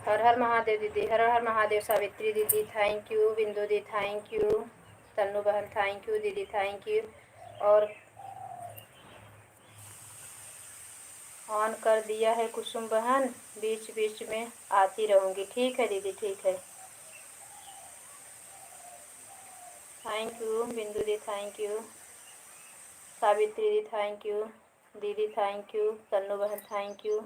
हर हर महादेव दीदी, हर हर महादेव। सावित्री दीदी थैंक यू, बिंदु दी थैंक यू, तन्नू बहन थैंक यू, दीदी थैंक यू। और ऑन कर दिया है कुसुम बहन, बीच बीच में आती रहूँगी। ठीक है दीदी, ठीक है। थैंक यू बिंदु दी, थैंक यू सावित्री दी, थैंक यू दीदी, थैंक यू तन्नू बहन, थैंक यू।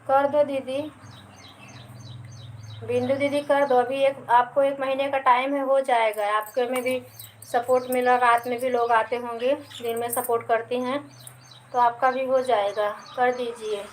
कर दो दीदी, बिंदु दीदी कर दो। अभी आपको 1 महीने का टाइम है, हो जाएगा। आपके में भी सपोर्ट मिला, रात में भी लोग आते होंगे, दिन में सपोर्ट करती हैं, तो आपका भी हो जाएगा। कर दीजिए।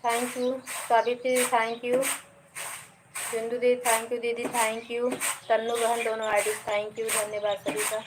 Thank you Savitri, thank you बिंदु दीदी, थैंक यू दीदी, थैंक यू तन्नू बहन, दोनों आईडी थैंक यू, धन्यवाद सभी का।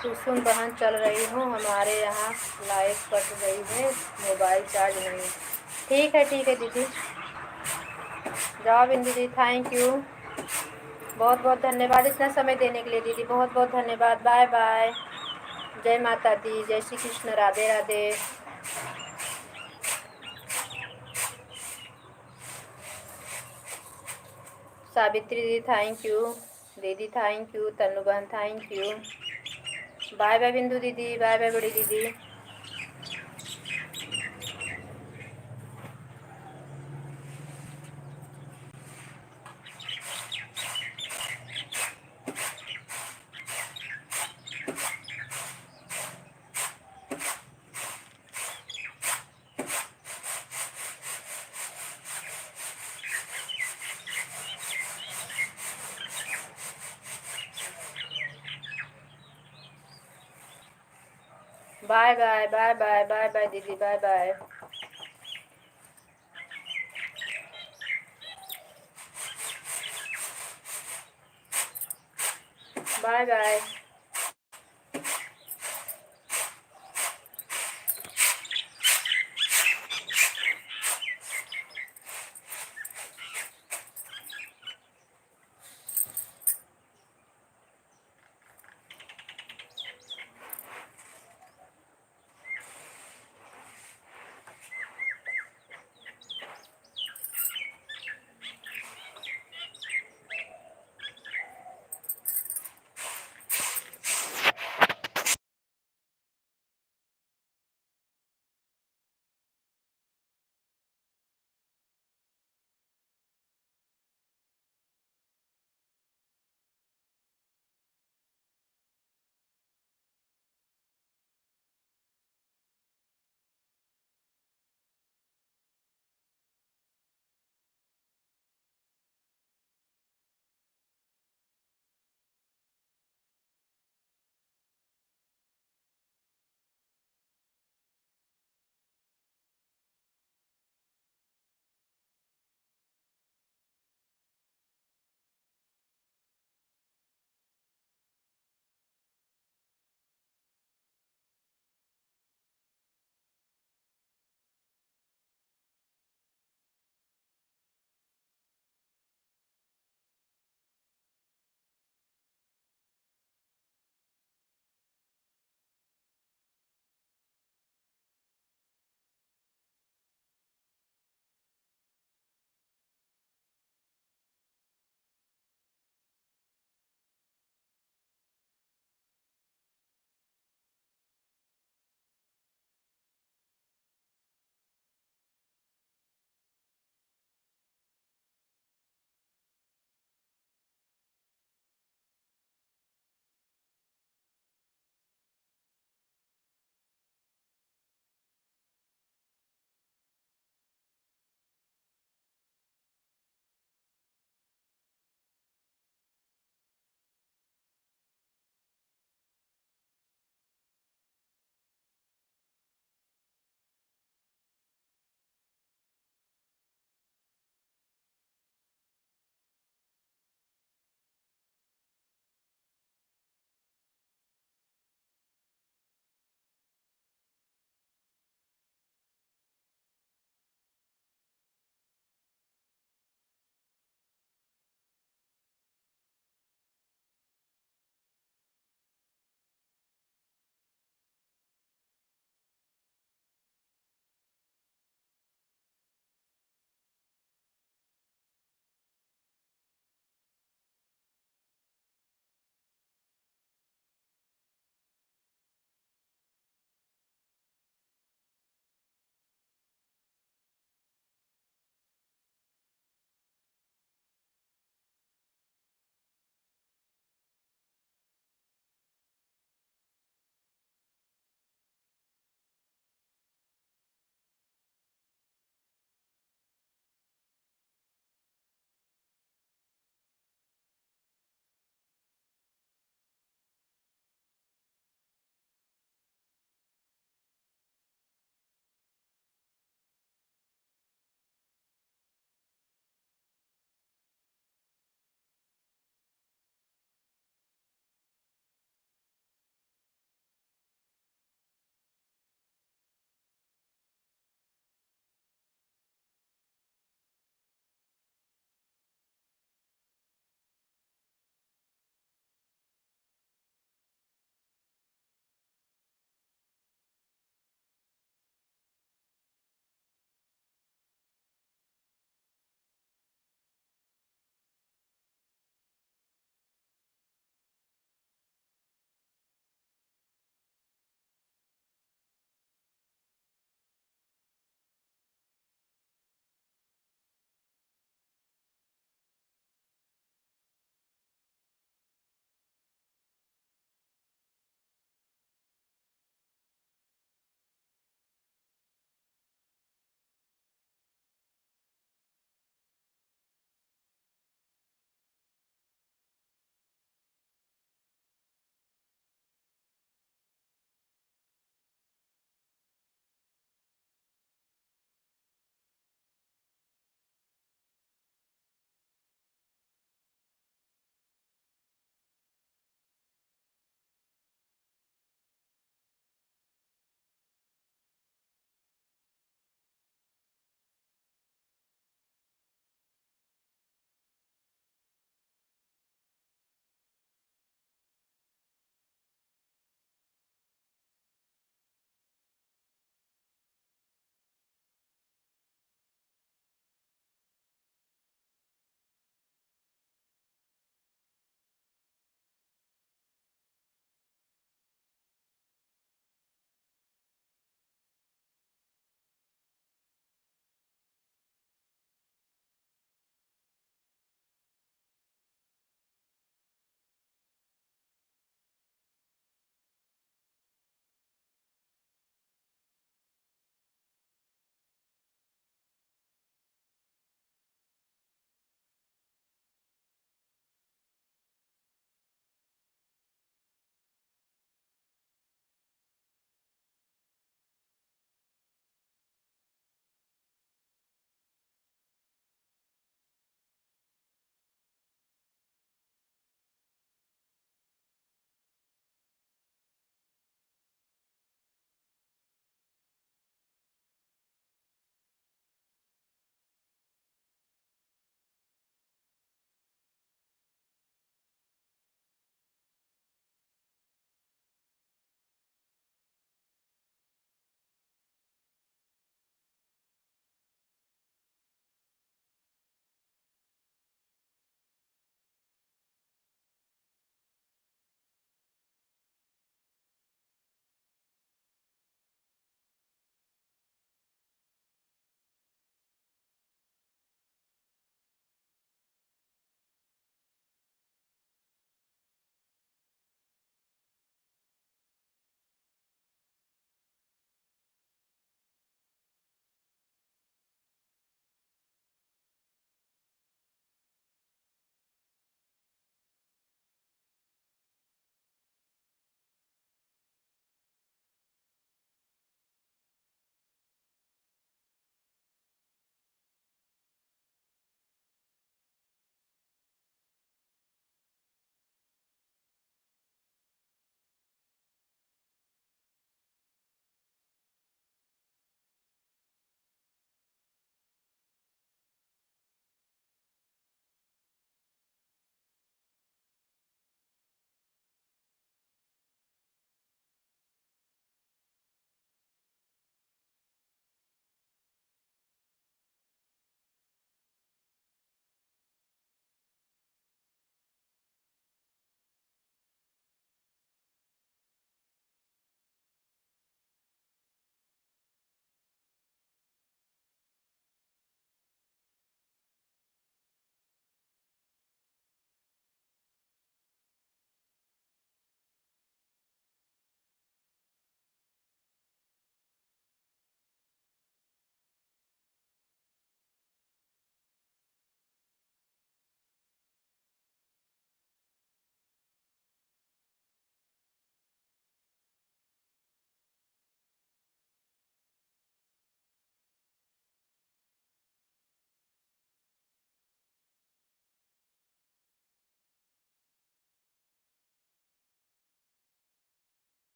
कुसुम बहन, चल रही हूँ, हमारे यहाँ लाइट कट गई है, मोबाइल चार्ज नहीं। ठीक है दीदी, जाओ बिंदु दीदी, थैंक यू, बहुत बहुत धन्यवाद इतना समय देने के लिए दीदी, बहुत बहुत धन्यवाद। बाय बाय, जय माता दी, जय श्री कृष्ण, राधे राधे। सावित्री दीदी थैंक यू, दीदी थैंक यू, तन्नू बहन थैंक यू। बाय बाय बिंदु दीदी, बाय बाय बड़ी दीदी। Bye bye bye bye bye bye दीदी, बाय बाय। Bye bye.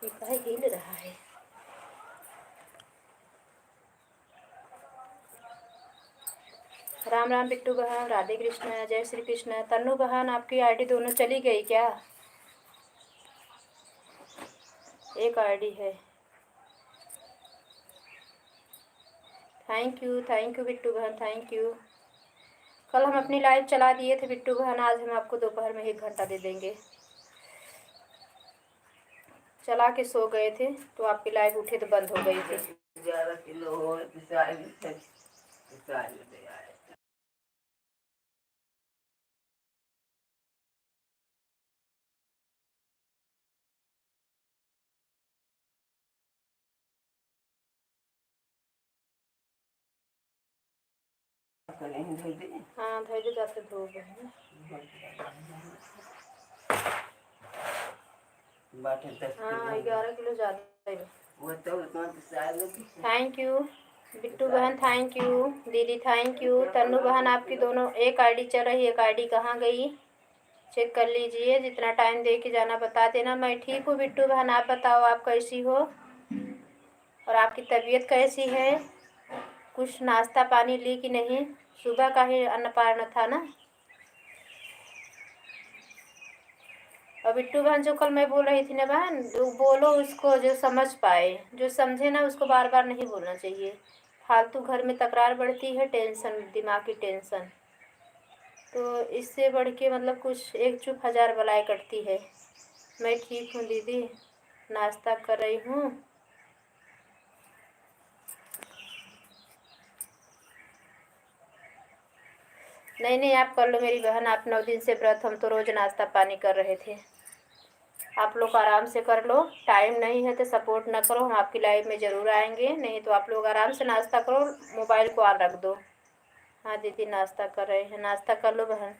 ये काहे हिल रहा है। राम राम बिट्टू बहन, राधे कृष्ण, जय श्री कृष्ण। तन्नू बहन, आपकी आईडी दोनों चली गई क्या? एक आईडी है। थैंक यू बिट्टू बहन, थैंक यू। कल हम अपनी लाइव चला दिए थे बिट्टू बहन, आज हम आपको दोपहर में 1 घंटा दे देंगे। चला के सो गए थे तो आपकी लाइव उठे तो बंद हो गई थी। 11 किलो हाँ धैर्य जाते धो गए हैं। हाँ 11 किलो ज़्यादा है। थैंक यू बिट्टू बहन, थैंक यू दीदी, थैंक यू। तन्नू बहन, आपकी दोनों एक आईडी चल रही है, एक आईडी कहाँ गई चेक कर लीजिए। जितना टाइम दे के जाना बता देना। मैं ठीक हूँ बिट्टू बहन, आप बताओ आप कैसी हो और आपकी तबीयत कैसी है? कुछ नाश्ता पानी ली कि नहीं? सुबह का ही अन्नपारण था ना। और बिट्टू बहन, जो कल मैं बोल रही थी ना बहन, जो बोलो उसको जो समझ पाए, जो समझे ना उसको बार बार नहीं बोलना चाहिए। फालतू घर में तकरार बढ़ती है, टेंशन, दिमाग की टेंशन। तो इससे बढ़ के मतलब कुछ एक चुप 1000 बलाएं कटती है। मैं ठीक हूँ दीदी, नाश्ता कर रही हूँ। नहीं नहीं, आप कर लो मेरी बहन, आप 9 दिन से व्रत, हम तो रोज़ नाश्ता पानी कर रहे थे। आप लोग आराम से कर लो, टाइम नहीं है तो सपोर्ट ना करो, हम आपकी लाइव में ज़रूर आएंगे। नहीं तो आप लोग आराम से नाश्ता करो, मोबाइल को ऑन रख दो। हाँ दीदी नाश्ता कर रहे हैं, नाश्ता कर लो बहन।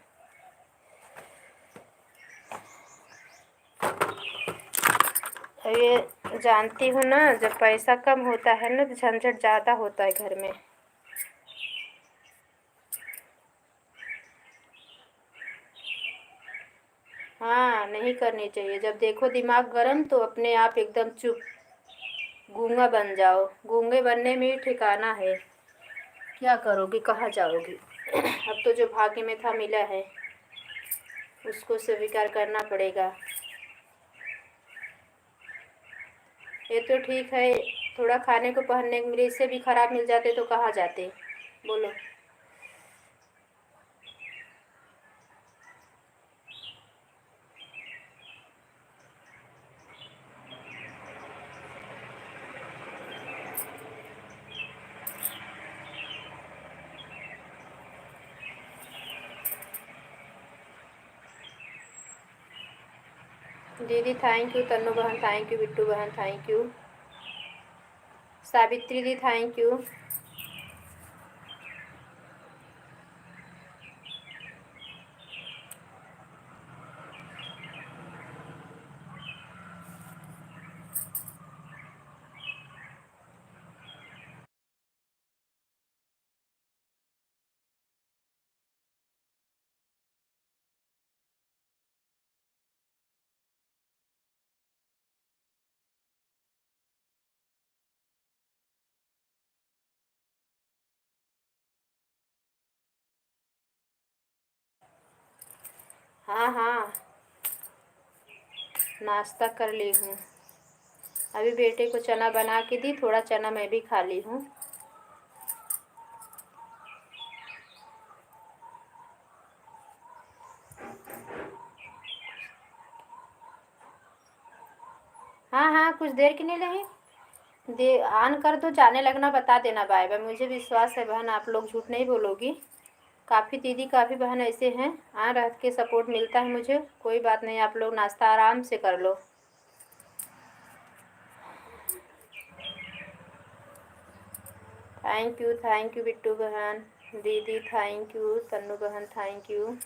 ये जानती हूँ ना, जब पैसा कम होता है ना तो झंझट ज़्यादा होता है घर में। हाँ नहीं करनी चाहिए। जब देखो दिमाग गरम तो अपने आप एकदम चुप, गूंगा बन जाओ। गूंगे बनने में ही ठिकाना है। क्या करोगी, कहाँ जाओगी? अब तो जो भाग्य में था मिला है, उसको स्वीकार करना पड़ेगा। ये तो ठीक है, थोड़ा खाने को पहनने को मिले, इससे भी खराब मिल जाते तो कहाँ जाते बोलो। दीदी थैंक यू, तन्नू बहन थैंक यू, बिट्टू बहन थैंक यू, सावित्री दी थैंक यू। हाँ हाँ नाश्ता कर ली हूँ। अभी बेटे को चना बना के दी, थोड़ा चना मैं भी खा ली हूँ। हाँ हाँ कुछ देर के लिए नहीं, दे ऑन कर दो, जाने लगना बता देना बाय बाय। मुझे विश्वास है बहन, आप लोग झूठ नहीं बोलोगी। काफ़ी दीदी, काफ़ी बहन ऐसे हैं, हाँ रह के सपोर्ट मिलता है मुझे। कोई बात नहीं, आप लोग नाश्ता आराम से कर लो। थैंक यू बिट्टू बहन, दीदी थैंक यू, तन्नू बहन थैंक यू।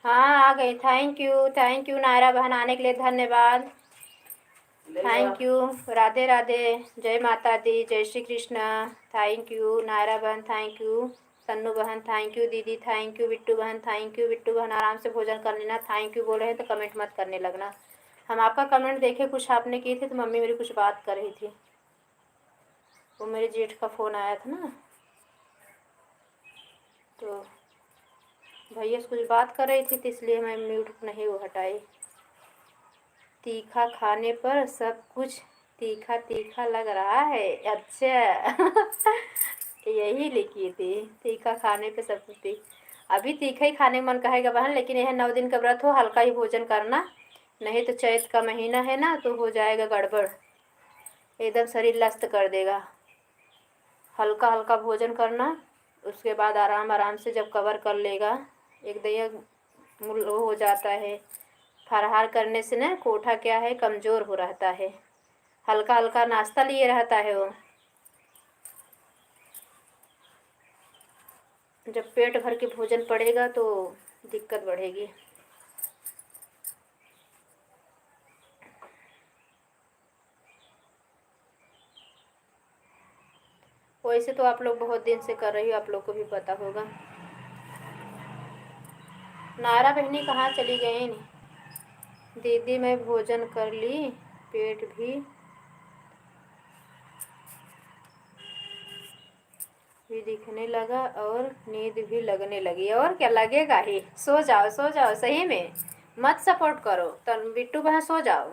हाँ आ गई। थैंक यू नायरा बहन, आने के लिए धन्यवाद। Thank you. राधे राधे। जय माता दी, जय श्री कृष्ण। थैंक यू नायरा बहन, थैंक यू सन्नू बहन, थैंक यू दीदी, थैंक यू बिट्टू बहन, थैंक यू बिट्टू बहन। आराम से भोजन कर लेना। थैंक यू बोल रहे हैं तो कमेंट मत करने लगना। हम आपका कमेंट देखे, कुछ आपने किए थे तो मम्मी मेरी कुछ बात कर रही थी, वो मेरे जेठ का फ़ोन आया था ना, तो भैया से कुछ बात कर रही थी तो इसलिए मैं म्यूट नहीं वो हटाई। तीखा खाने पर सब कुछ तीखा तीखा लग रहा है। अच्छा यही लिखी थी, तीखा खाने पे सब कुछ अभी तीखा ही खाने का मन कहेगा बहन, लेकिन यह 9 दिन का व्रत हो, हल्का ही भोजन करना, नहीं तो चैत का महीना है ना तो हो जाएगा गड़बड़, एकदम शरीर लस्त कर देगा। हल्का हल्का भोजन करना, उसके बाद आराम आराम से जब कवर कर लेगा, एक दया वो हो जाता है। फलाहार करने से ना कोठा क्या है कमज़ोर हो रहता है, हल्का हल्का नाश्ता लिए रहता है वो, जब पेट भर के भोजन पड़ेगा तो दिक्कत बढ़ेगी। वैसे तो आप लोग बहुत दिन से कर रही हो, आप लोग को भी पता होगा। नायरा बहनी कहाँ चली गई? दीदी मैं भोजन कर ली, पेट भी दिखने लगा और नींद भी लगने लगी। और क्या लगेगा ही, सो जाओ सही में, मत सपोर्ट करो। तो बिट्टू बहन सो जाओ,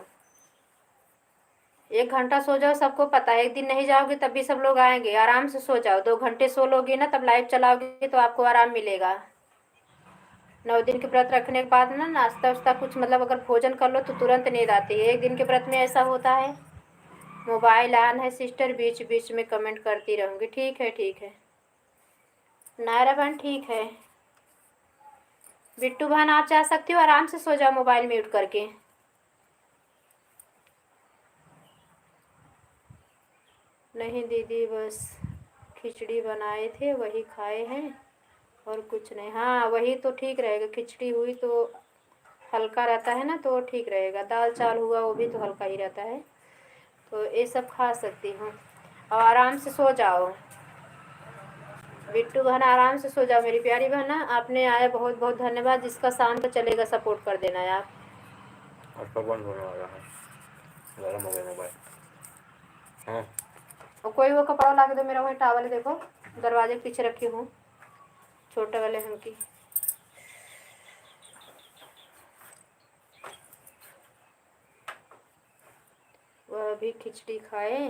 1 घंटा सो जाओ, सबको पता है एक दिन नहीं जाओगे तब भी सब लोग आएंगे। आराम से सो जाओ, 2 घंटे सो लोगे ना तब लाइव चलाओगे तो आपको आराम मिलेगा। 9 दिन के व्रत रखने के बाद ना नाश्ता वास्ता कुछ मतलब अगर भोजन कर लो तो तुरंत नींद आती है। 1 दिन के व्रत में ऐसा होता है। मोबाइल ऑन है सिस्टर, बीच बीच में कमेंट करती रहूँगी। ठीक है नायरा बहन, ठीक है। बिट्टू बहन आप जा सकती हो, आराम से सो जाओ मोबाइल म्यूट करके। नहीं दीदी बस खिचड़ी बनाए थे वही खाए हैं और कुछ नहीं। हाँ वही तो ठीक रहेगा, खिचड़ी हुई तो हल्का रहता है ना तो ठीक रहेगा। दाल चावल हुआ वो भी तो हल्का ही रहता है, तो ये सब खा सकती हूँ। और आराम से सो जाओ बिट्टू बहन, आराम से सो जाओ मेरी प्यारी बहन। आपने आया बहुत बहुत धन्यवाद। जिसका शाम का चलेगा सपोर्ट कर देना यार। आपका बंद होने वाला है, गरम हो गया मोबाइल। हाँ और कोई वो कपड़ा ला के दो, मेरा वही टावल देखो दरवाजे के पीछे रखी हूँ, छोटे वाले हम की। वह भी खिचड़ी खाए,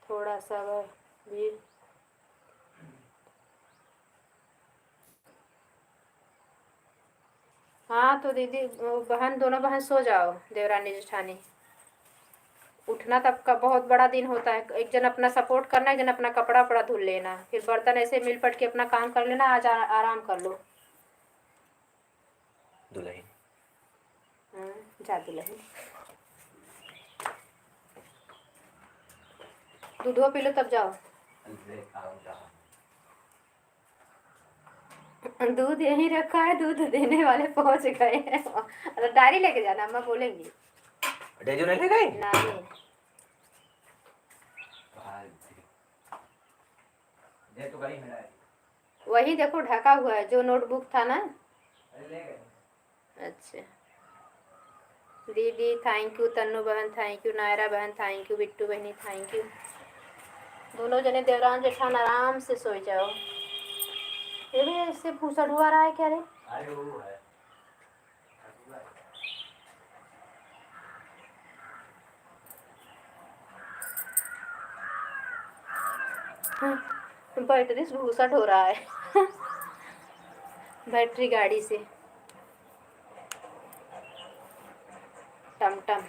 थोड़ा सा वह भी। हाँ तो दीदी बहन, दोनों बहन सो जाओ, देवरानी जेठानी। उठना तब का बहुत बड़ा दिन होता है, एक जन अपना सपोर्ट करना, एक जन अपना कपड़ा वपड़ा धुल लेना, फिर बर्तन ऐसे मिल पट के अपना काम कर लेना। आज आराम कर लो। दुल्हन जा दुल्हन, दूधो पी लो तब जाओ। दूध यहीं रखा है, दूध देने वाले पहुंच गए हैं। अरे डायरी लेके जाना, अम्मा बोलेंगी। डेजो नहीं ले गई? नहीं ये तो गई मेरा, वही देखो ढका हुआ है जो नोटबुक था ना। अच्छा दीदी थैंक यू, तन्नू बहन थैंक यू, नायरा बहन थैंक यू, बिट्टू बहनी थैंक यू। दोनों जने देवरान जेठान आराम से सो जाओ। ये भी इससे भूसा ढुआ रहा है क्या रे? अरे वो है बैटरी से भूसा ढो रहा है। बैटरी गाड़ी से टमटम।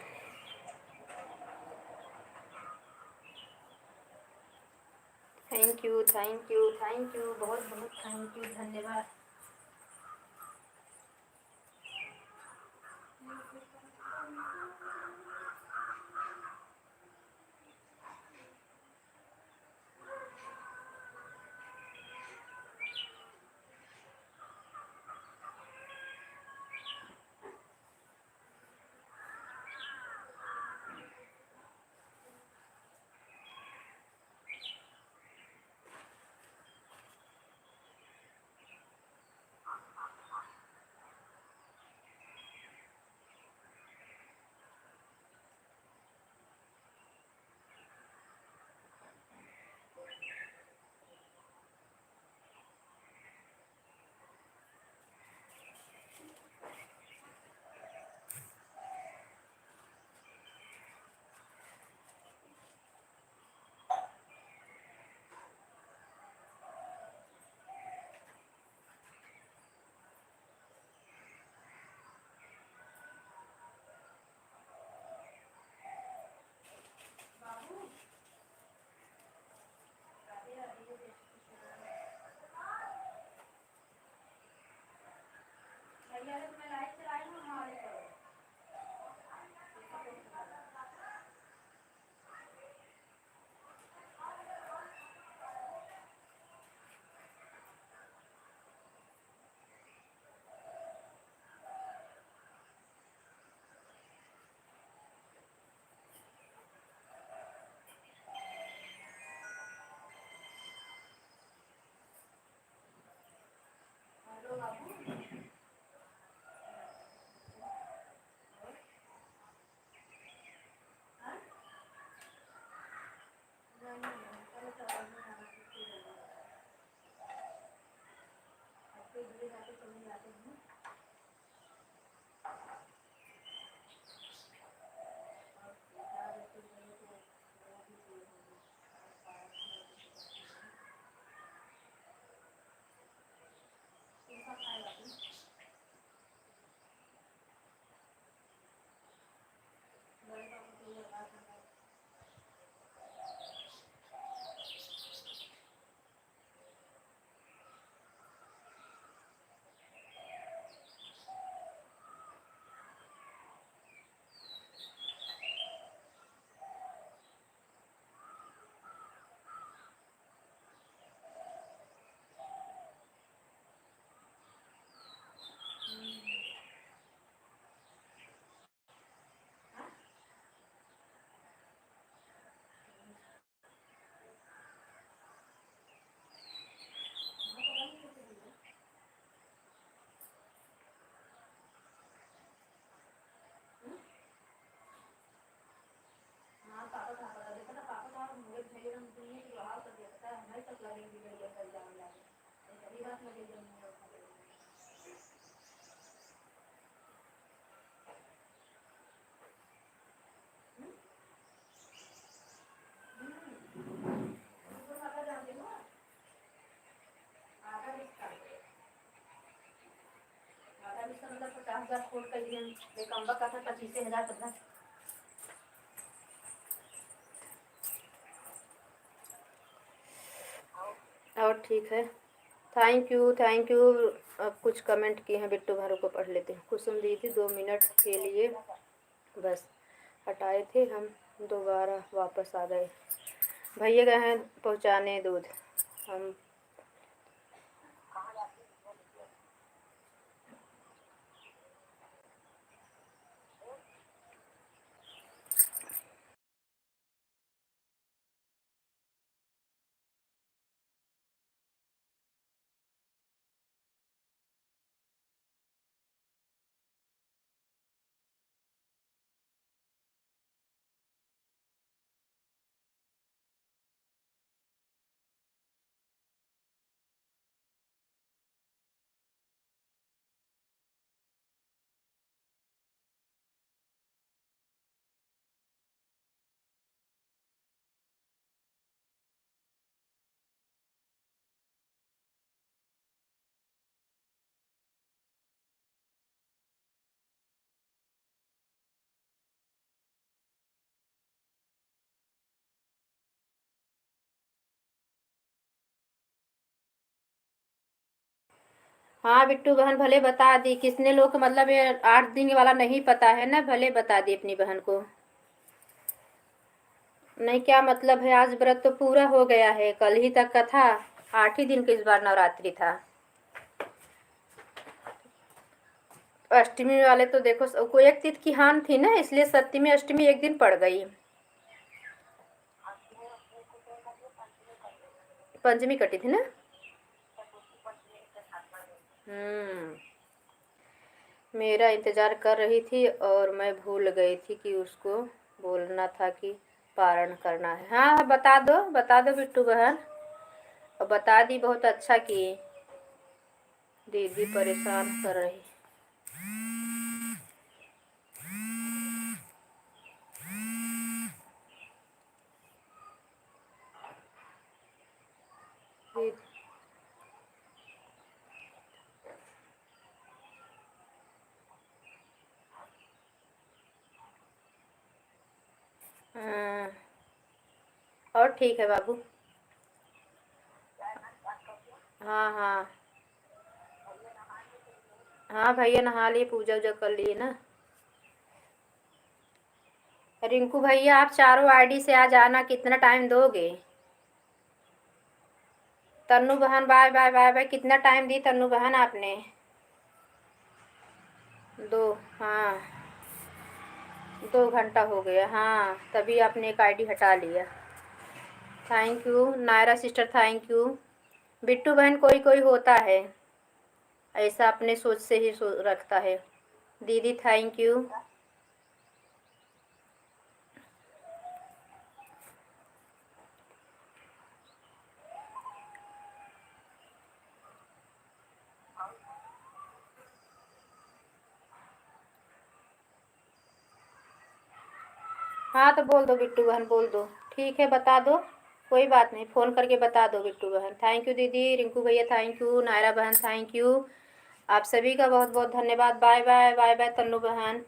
थैंक यू बहुत बहुत थैंक यू, धन्यवाद। इसका मतलब 50,000 खोल कर लिए निकम्बा का था 25,000 15। और ठीक है, थैंक यू थैंक यू। अब कुछ कमेंट किए हैं बिट्टू भाई को पढ़ लेते हैं। कुसुम दीदी 2 मिनट के लिए बस हटाए थे, हम दोबारा वापस आ गए। भैया गए हैं पहुँचाने दूध। हम हाँ बिट्टू बहन भले बता दी, किसने लोग मतलब ये 8 दिन वाला नहीं पता है ना, भले बता दी अपनी बहन को। नहीं क्या मतलब है, आज व्रत तो पूरा हो गया है, कल ही तक का था। 8 ही दिन का इस बार नवरात्रि था। अष्टमी वाले तो देखो कोई एक तिथि की हान थी ना, इसलिए सप्तमी अष्टमी एक दिन पड़ गई। पंचमी कटी थी ना। हम्म। मेरा इंतज़ार कर रही थी और मैं भूल गई थी कि उसको बोलना था कि पारण करना है। हाँ बता दो बिट्टू बहन। और बता दी, बहुत अच्छा किए। दीदी परेशान कर रही। दीदी हाँ, और ठीक है बाबू। हाँ हाँ। हाँ भैया नहा लिए, पूजा वूजा कर लिए ना। रिंकू भैया आप चारों आईडी से आ जाना, कितना टाइम दोगे? तन्नू बहन बाय बाय बाय बाय। कितना टाइम दी तन्नू बहन आपने? 2। हाँ 2 घंटा हो गया। हाँ तभी आपने एक आईडी हटा लिया। Thank you Naira sister, thank you. Bittu बहन कोई कोई होता है ऐसा, अपने सोच से ही रखता है। दीदी थैंक यू। हाँ तो बोल दो बिट्टू बहन, बोल दो। ठीक है बता दो, कोई बात नहीं, फ़ोन करके बता दो बिट्टू बहन। थैंक यू दीदी, रिंकू भैया थैंक यू, नायरा बहन थैंक यू। आप सभी का बहुत बहुत धन्यवाद। Bye bye bye bye Tannu बहन।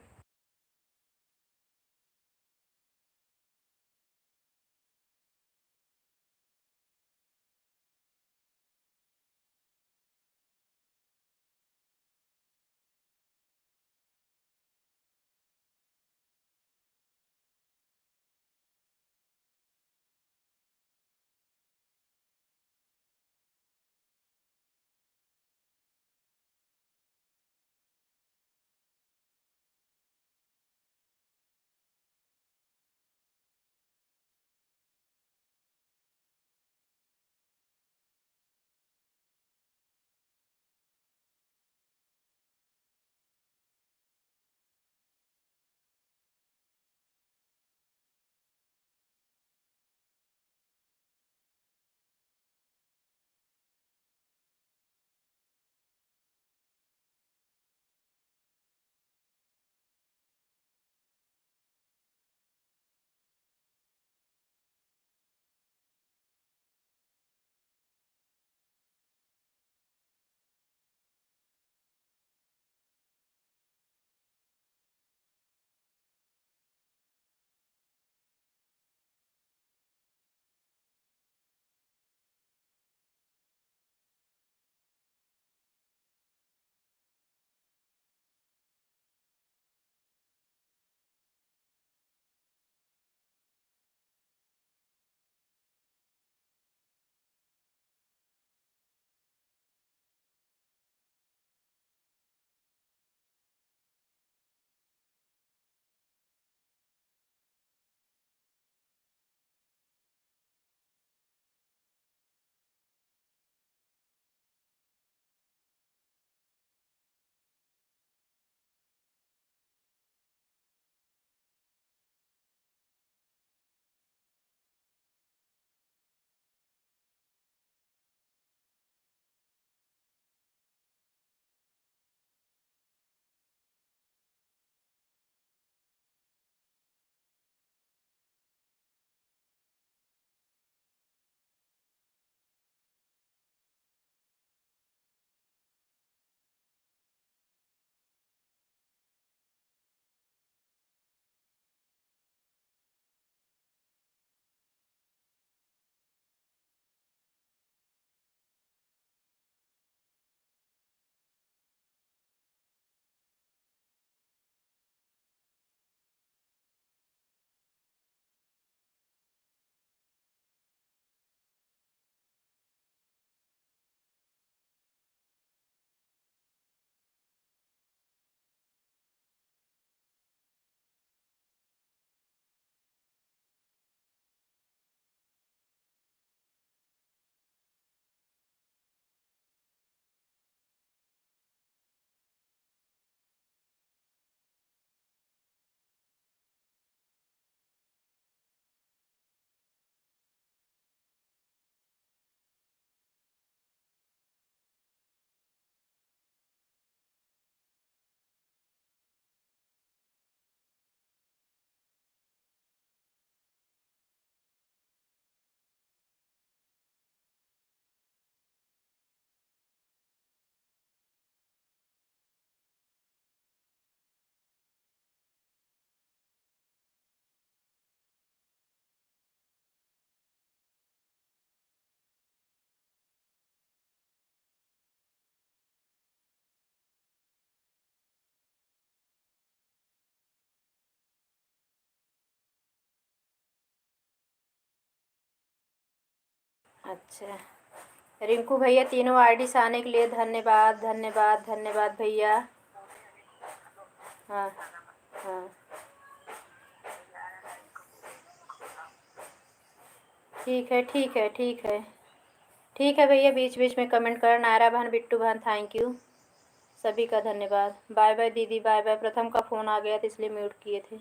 अच्छा, रिंकू भैया तीनों आईडी आने के लिए धन्यवाद धन्यवाद धन्यवाद भैया। हाँ हाँ, ठीक है ठीक है ठीक है ठीक है भैया, बीच बीच में कमेंट कर। नायरा बहन, बिट्टू बहन, थैंक यू, सभी का धन्यवाद। बाय बाय दीदी, बाय बाय। प्रथम का फ़ोन आ गया था इसलिए म्यूट किए थे।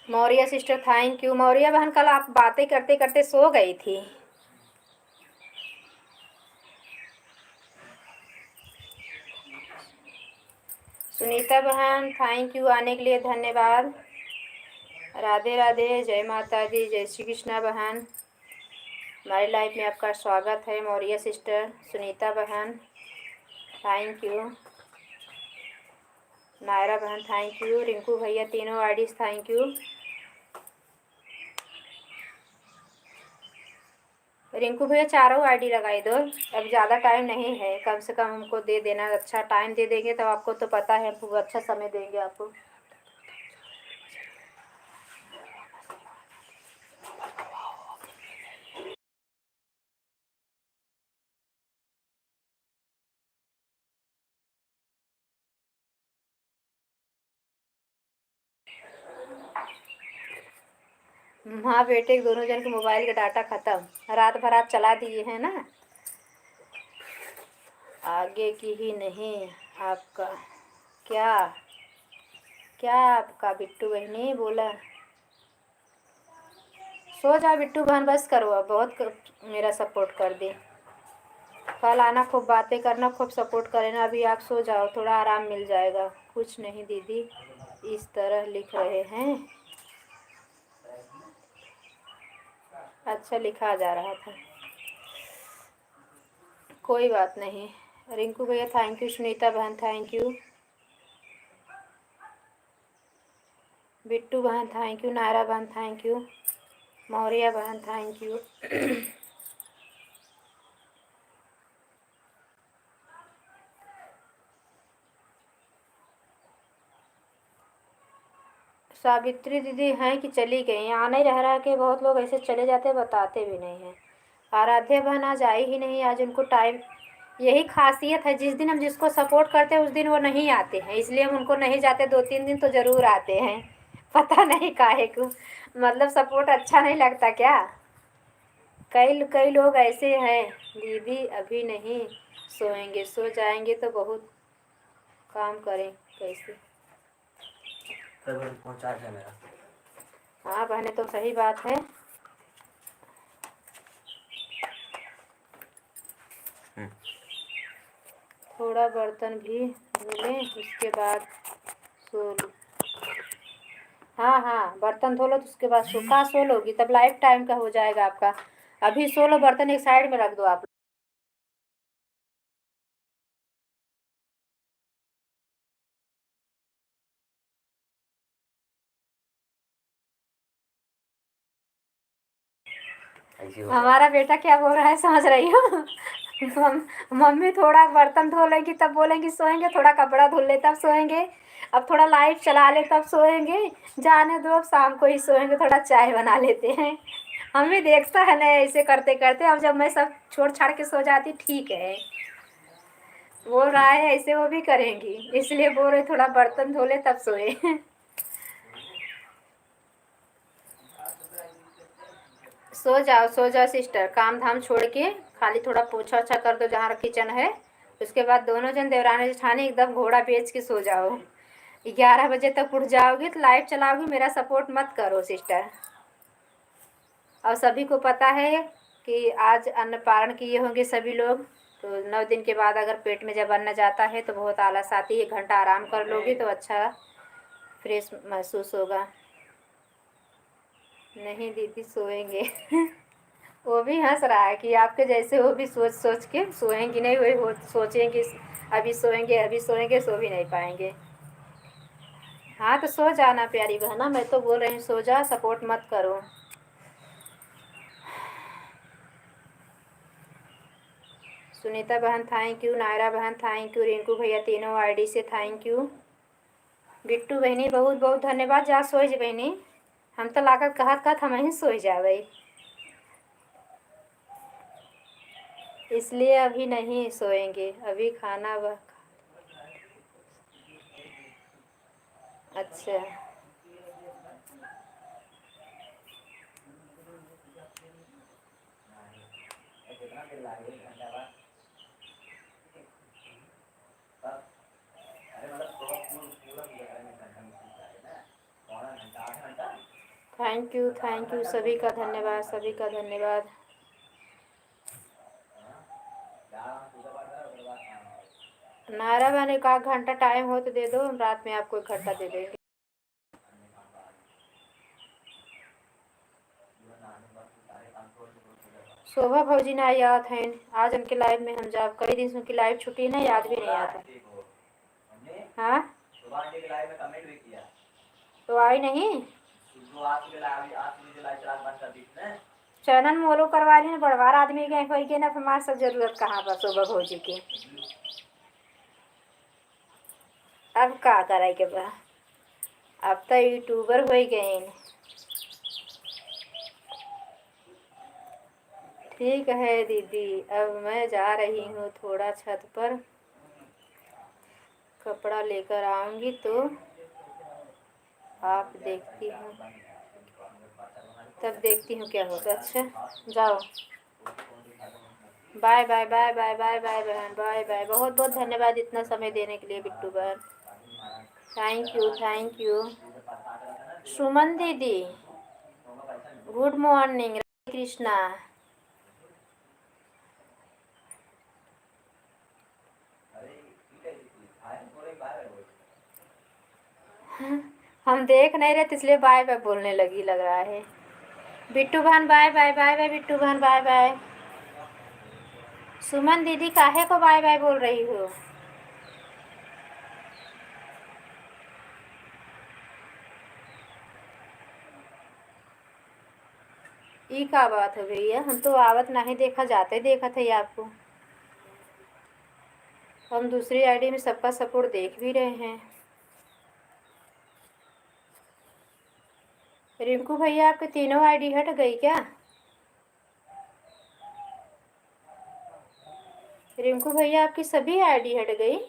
Maurya sister thank you. Maurya बहन कल आप बातें करते करते सो गई थी। सुनीता बहन थैंक यू, आने के लिए धन्यवाद। राधे राधे, जय माता दी, जय श्री कृष्णा बहन। हमारी लाइफ में आपका स्वागत है। मौर्य सिस्टर, सुनीता बहन थैंक यू, नायरा बहन थैंक यू, रिंकू भैया तीनों आईडीज थैंक यू। रिंकू भैया चारों आईडी लगाई दो, अब ज़्यादा टाइम नहीं है, कम से कम हमको दे देना। अच्छा टाइम दे देंगे तो आपको तो पता है, आपको अच्छा समय देंगे आपको। हाँ बेटे, दोनों जन के मोबाइल का डाटा ख़त्म, रात भर आप चला दिए हैं ना। आगे की ही नहीं आपका क्या क्या आपका बिट्टू बहनी बोला। सो जाओ बिट्टू बहन, बस करो अब, मेरा सपोर्ट कर दे। कल आना, खूब बातें करना, खूब सपोर्ट करना। अभी आप सो जाओ, थोड़ा आराम मिल जाएगा। कुछ नहीं दीदी, इस तरह लिख रहे हैं। अच्छा लिखा जा रहा था, कोई बात नहीं। रिंकू भैया थैंक यू, सुनीता बहन थैंक यू, बिट्टू बहन थैंक यू, नायरा बहन थैंक यू, मौर्या बहन थैंक यू। सावित्री दीदी हैं कि चली गई? आना ही रह रहा कि बहुत लोग ऐसे चले जाते, बताते भी नहीं हैं। आराध्या बहन आज आई ही नहीं, आज उनको टाइम, यही खासियत है, जिस दिन हम जिसको सपोर्ट करते हैं उस दिन वो नहीं आते हैं, इसलिए हम उनको नहीं जाते। 2-3 दिन तो ज़रूर आते हैं, पता नहीं काहे को, मतलब सपोर्ट अच्छा नहीं लगता क्या? कई कई लोग ऐसे हैं। दीदी अभी नहीं सोएंगे, सो जाएंगे तो बहुत काम करें कैसे। पहुँचा है मेरा। हाँ बहने, तो सही बात है। थोड़ा बर्तन भी धो लें, उसके बाद सो लो। हाँ हाँ, बर्तन धो लो तो उसके बाद सो। कहाँ सो लोगी? तब लाइफ टाइम का हो जाएगा आपका। अभी सो लो, बर्तन एक साइड में रख दो आप। हमारा बेटा क्या बोल रहा है समझ रही हो? मम्मी थोड़ा बर्तन धो लेंगी तब बोलेंगी सोएंगे, थोड़ा कपड़ा धुल ले तब सोएंगे, अब थोड़ा लाइट चला ले तब सोएंगे, जाने दो अब शाम को ही सोएंगे, थोड़ा चाय बना लेते हैं। हमें देखता है ना ऐसे करते करते, अब जब मैं सब छोड़ छाड़ के सो जाती ठीक है। बोल रहा है ऐसे वो भी करेंगी, इसलिए बोल रहे थोड़ा बर्तन धो ले तब सोए। सो जाओ सिस्टर, काम धाम छोड़ के खाली थोड़ा पोछा ओछा कर दो जहाँ किचन है, उसके बाद दोनों जन देवरानी जेठानी एकदम घोड़ा बेच के सो जाओ। 11 बजे तक उठ जाओगी तो लाइट चलाओगी, मेरा सपोर्ट मत करो सिस्टर। और सभी को पता है कि आज अन्नपारण किए होंगे सभी लोग, तो 9 दिन के बाद अगर पेट में जब अन्न जाता है तो बहुत आलस आती है। 1 घंटा आराम कर लोगी तो अच्छा फ्रेश महसूस होगा। नहीं दीदी सोएंगे। वो भी हंस रहा है कि आपके जैसे वो भी सोच सोच के सोएंगी नहीं, वही वो सोचेंगे अभी सोएंगे अभी सोएंगे, सो भी नहीं पाएंगे। हाँ तो सो जाना प्यारी बहना, मैं तो बोल रही हूँ सो जा, सपोर्ट मत करो। सुनीता बहन थैंक यू, नायरा बहन थैंक यू, रिंकू भैया तीनों आईडी से थैंक यू, बिट्टू बहनी बहुत बहुत धन्यवाद। जा सोच बहनी, हम तो लागत कहत कहत हम ही सो जावे, इसलिए अभी नहीं सोएंगे, अभी खाना वह। अच्छा थैंक यू सभी का धन्यवाद, सभी का धन्यवाद। नायरा बहन एक आध घंटा टाइम हो तो दे दो, हम रात में आपको 1 घंटा दे देंगे। शोभा भौजी ना याद है आज उनके लाइव में, हम जब कई दिन से उनकी लाइव छुट्टी ना, याद भी नहीं आता। हाँ तो आई नहीं, चैनल मोलो करवा ली बड़वार आदमी के कोई के ना, हमारे सब जरूरत कहाँ पर शोभा भौजी की। अब का करे के बा, अब तो यूट्यूबर हो गए। ठीक है दीदी, अब मैं जा रही हूँ थोड़ा छत पर, कपड़ा लेकर आऊँगी तो आप देखती हूँ, तब देखती हूँ क्या होगा। अच्छा जाओ, bye bye bye bye bye bye बहन, बाय बाय। बहुत बहुत धन्यवाद इतना समय देने के लिए बिट्टू बहन, थैंक यू। सुमन दीदी गुड मॉर्निंग, राधे कृष्णा। हम देख नहीं रहे इसलिए बाय बाय बोलने लगी लग रहा है। बिट्टू बहन bye bye bye bye, Bittu बहन बाय बाय। सुमन दीदी काहे को बाय बाय बोल रही हो? ई का बात है भैया, हम तो आवत नहीं देखा, जाते देखा थे आपको। हम दूसरी आईडी में सबका सपोर्ट देख भी रहे हैं। रिंकू भैया आपके तीनों आईडी हट गई क्या? रिंकू भैया आपकी सभी आईडी हट गई?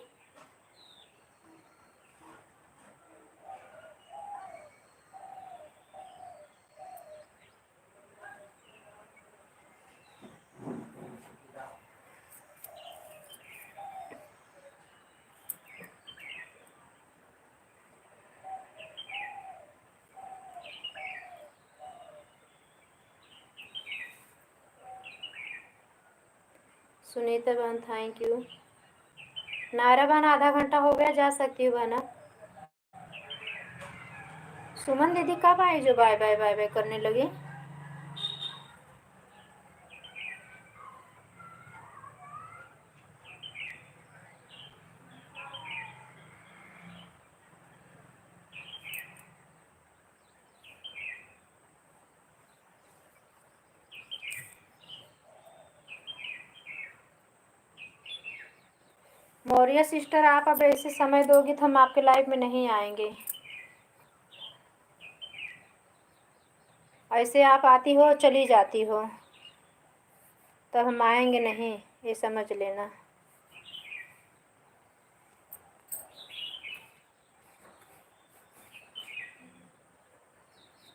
सुनीता बहन थैंक यू। नायरा बहन आधा घंटा हो गया, जा सकती हूँ बहना। सुमन दीदी कब आई जो बाय बाय बाय बाय करने लगी? मौर्य सिस्टर आप अब ऐसे समय दोगी तो हम आपके लाइव में नहीं आएंगे। ऐसे आप आती हो चली जाती हो, तब हम आएंगे नहीं, ये समझ लेना।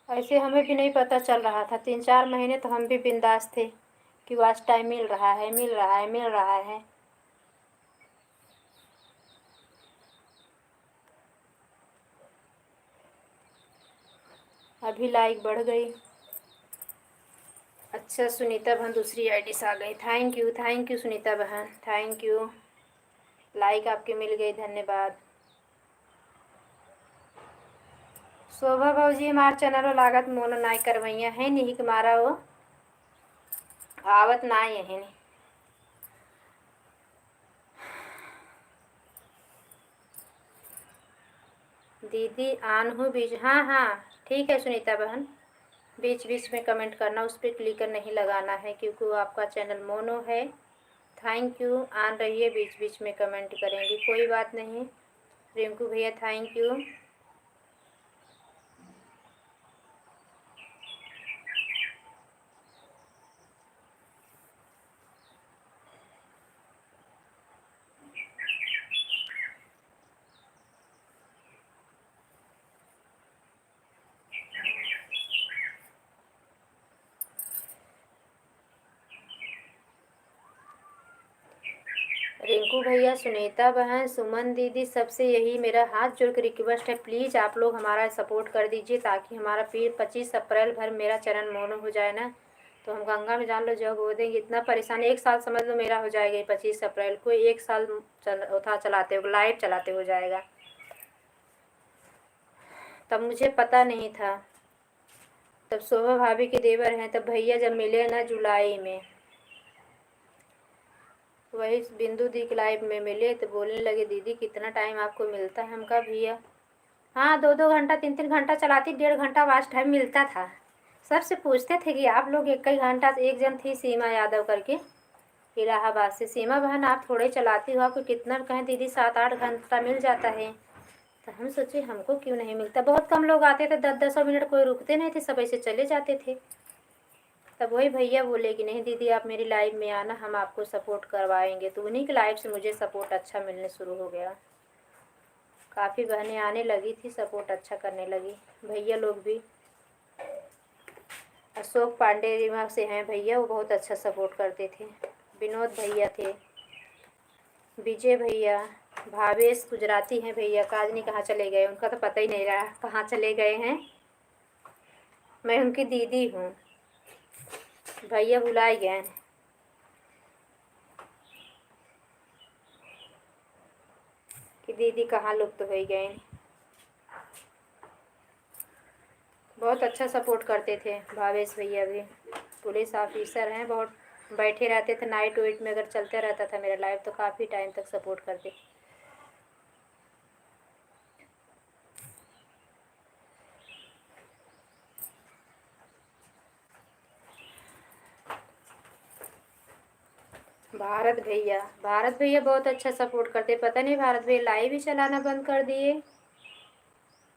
ऐसे हमें भी नहीं पता चल रहा था, 3-4 महीने तो हम भी बिंदास थे कि वॉच टाइम मिल रहा है, मिल रहा है, मिल रहा है। अभी लाइक बढ़ गई। अच्छा सुनीता बहन दूसरी आईडी से आ गई, थैंक यू सुनीता बहन, थैंक यू। लाइक आपके मिल गई, धन्यवाद। शोभा भाजी हमारे चैनल लागत मोनो नाई करवैया है नहीं कि मारा वो आवत ना है। दीदी आन हूँ बीच, हाँ हाँ ठीक है सुनीता बहन, बीच बीच में कमेंट करना, उस पर क्लिकर नहीं लगाना है क्योंकि वो आपका चैनल मोनो है। थैंक यू, आन रहिए, बीच बीच में कमेंट करेंगे, कोई बात नहीं। रिंकू भैया थैंक यू। रिंकू भैया, सुनीता बहन, सुमन दीदी, सबसे यही मेरा हाथ जोड़ के रिक्वेस्ट है, प्लीज़ आप लोग हमारा सपोर्ट कर दीजिए ताकि हमारा फिर 25 अप्रैल भर मेरा चरण मोनो हो जाए ना, तो हम गंगा में जान लो जग हो देंगे। इतना परेशान, 1 साल समझ लो मेरा हो जाएगा 25 अप्रैल को, 1 साल चलाते हो लाइव चलाते हो जाएगा। तब मुझे पता नहीं था, तब शोभा भाभी के देवर हैं, तब भैया जब मिले ना जुलाई में, वही बिंदु दी के लाइव में मिले तो बोलने लगे दीदी कितना टाइम आपको मिलता है। हम कहा भैया हाँ 2-2 घंटा 3-3 घंटा चलाती, 1.5 घंटा वाच टाइम मिलता था। सबसे पूछते थे कि आप लोग 1 घंटा, एक जन थी सीमा यादव करके इलाहाबाद से, सीमा बहन आप थोड़े चलाती हो, आपको कितना कहें दीदी 7-8 घंटा मिल जाता है। तो हम सोचे हमको क्यों नहीं मिलता, बहुत कम लोग आते थे, 10-10 मिनट कोई रुकते नहीं थे, सब ऐसे चले जाते थे। तब वही भैया बोले कि नहीं दीदी आप मेरी लाइव में आना, हम आपको सपोर्ट करवाएंगे। तो उन्हीं की लाइव से मुझे सपोर्ट अच्छा मिलने शुरू हो गया, काफ़ी बहनें आने लगी थी, सपोर्ट अच्छा करने लगी, भैया लोग भी। अशोक पांडे रीवा से हैं भैया, वो बहुत अच्छा सपोर्ट करते थे। विनोद भैया थे, विजय भैया, भावेश गुजराती हैं भैया, काजनी कहाँ चले गए उनका तो पता ही नहीं रहा कहाँ चले गए हैं, मैं उनकी दीदी हूँ, भैया भुला गए हैं। कि दीदी कहाँ लुप्त हो गए। बहुत अच्छा सपोर्ट करते थे भावेश भैया भी, पुलिस ऑफिसर हैं, बहुत बैठे रहते थे, नाइट वाइट में अगर चलते रहता था मेरा लाइव तो काफ़ी टाइम तक सपोर्ट करते। भारत भैया बहुत अच्छा सपोर्ट करते, पता नहीं भारत भैया लाइव ही चलाना बंद कर दिए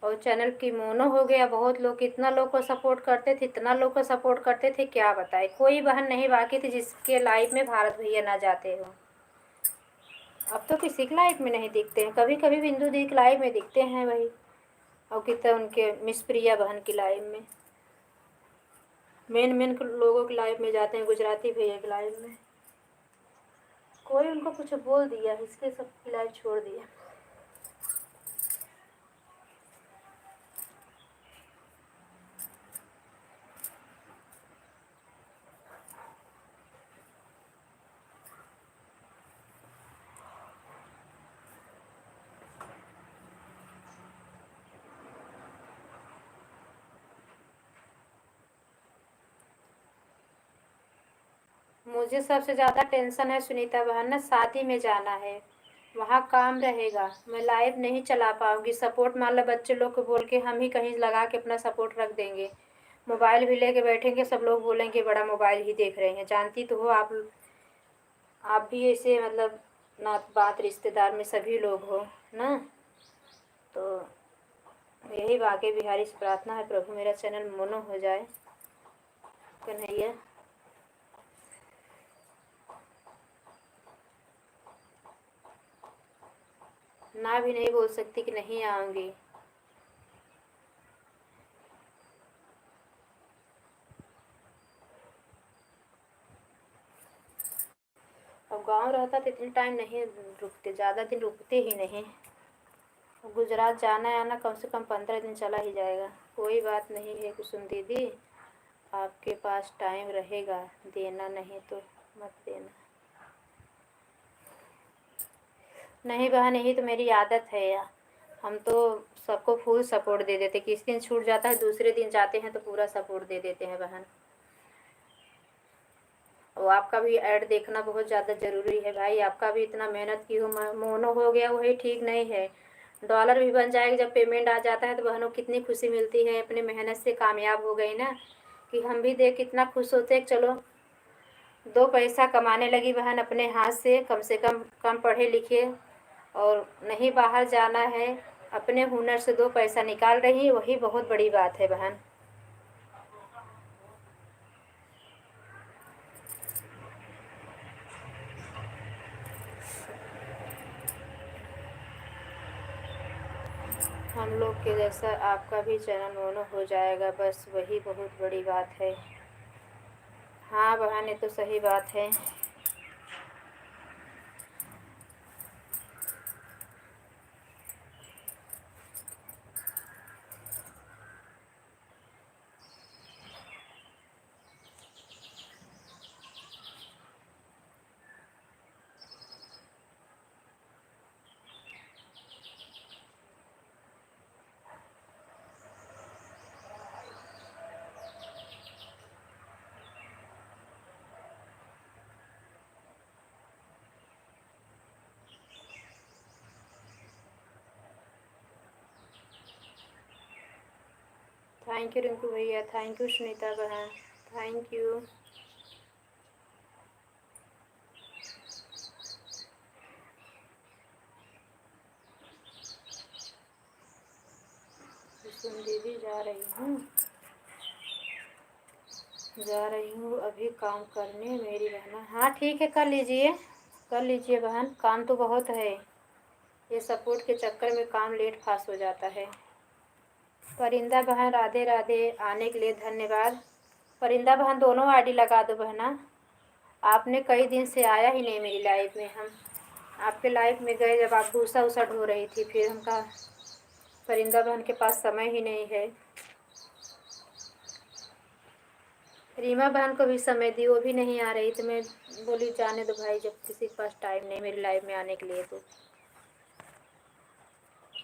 और चैनल की मोनो हो गया। बहुत लोग, कितना लोग को सपोर्ट करते थे, इतना लोग को सपोर्ट करते थे क्या बताए, कोई बहन नहीं बाकी थी जिसके लाइव में भारत भैया ना जाते हो। अब तो किसी के लाइव में नहीं दिखते हैं, कभी कभी बिंदु दी के लाइव में दिखते हैं वही, और कितना उनके मिस प्रिया बहन की लाइव में, मेन मेन लोगों के लाइव में जाते हैं, गुजराती भैया के लाइव में। कोई उनको कुछ बोल दिया इसलिए सबकी लाइव छोड़ दिया। मुझे सबसे ज़्यादा टेंशन है सुनीता बहन ना, शादी में जाना है, वहाँ काम रहेगा, मैं लाइव नहीं चला पाऊँगी। सपोर्ट मान लो बच्चे लोग को बोल के हम ही कहीं लगा के अपना सपोर्ट रख देंगे, मोबाइल भी लेके बैठेंगे, सब लोग बोलेंगे बड़ा मोबाइल ही देख रहे हैं। जानती तो हो आप भी ऐसे मतलब नात बात रिश्तेदार में सभी लोग हो ना, तो यही बाके बिहारी से प्रार्थना है प्रभु मेरा चैनल मोनो हो जाए। कन्हैया ना भी नहीं बोल सकती कि नहीं आऊँगी। अब गांव रहता तो इतने टाइम नहीं रुकते, ज़्यादा दिन रुकते ही नहीं। गुजरात जाना आना कम से कम 15 दिन चला ही जाएगा। कोई बात नहीं है कुसुम दीदी, आपके पास टाइम रहेगा, देना नहीं तो मत देना। नहीं बहन यही तो मेरी आदत है यार, हम तो सबको फुल सपोर्ट दे देते, किस दिन छूट जाता है दूसरे दिन जाते हैं तो पूरा सपोर्ट दे देते हैं बहन। और आपका भी ऐड देखना बहुत ज़्यादा ज़रूरी है भाई, आपका भी इतना मेहनत की हो, मोनो हो गया वही ठीक नहीं है, डॉलर भी बन जाएगा जब पेमेंट आ जाता है तो बहनों कितनी खुशी मिलती है, अपने मेहनत से कामयाब हो गई ना, कि हम भी देख कितना खुश होते हैं, चलो 2 पैसा कमाने लगी बहन अपने हाथ से कम पढ़े लिखे और नहीं बाहर जाना है, अपने हुनर से 2 पैसा निकाल रही है, वही बहुत बड़ी बात है बहन। हम लोग के जैसा आपका भी चैनल मोनो हो जाएगा, बस वही बहुत बड़ी बात है। हाँ बहन ये तो सही बात है। थैंक यू रिंकू भैया, थैंक यू सुनीता बहन, थैंक यू। दीदी जा रही हूँ अभी काम करने मेरी बहना। हाँ ठीक है, कर लीजिए बहन, काम तो बहुत है, ये सपोर्ट के चक्कर में काम लेट फास्ट हो जाता है। परिंदा बहन राधे राधे, आने के लिए धन्यवाद। परिंदा बहन दोनों आईडी लगा दो बहना, आपने कई दिन से आया ही नहीं मेरी लाइफ में। हम आपके लाइफ में गए जब आप भूसा उसा ढो रही थी, फिर हमका परिंदा बहन के पास समय ही नहीं है। रीमा बहन को भी समय दी, वो भी नहीं आ रही, तो मैं बोली जाने दो भाई, जब किसी के पास टाइम नहीं मेरी लाइफ में आने के लिए। तो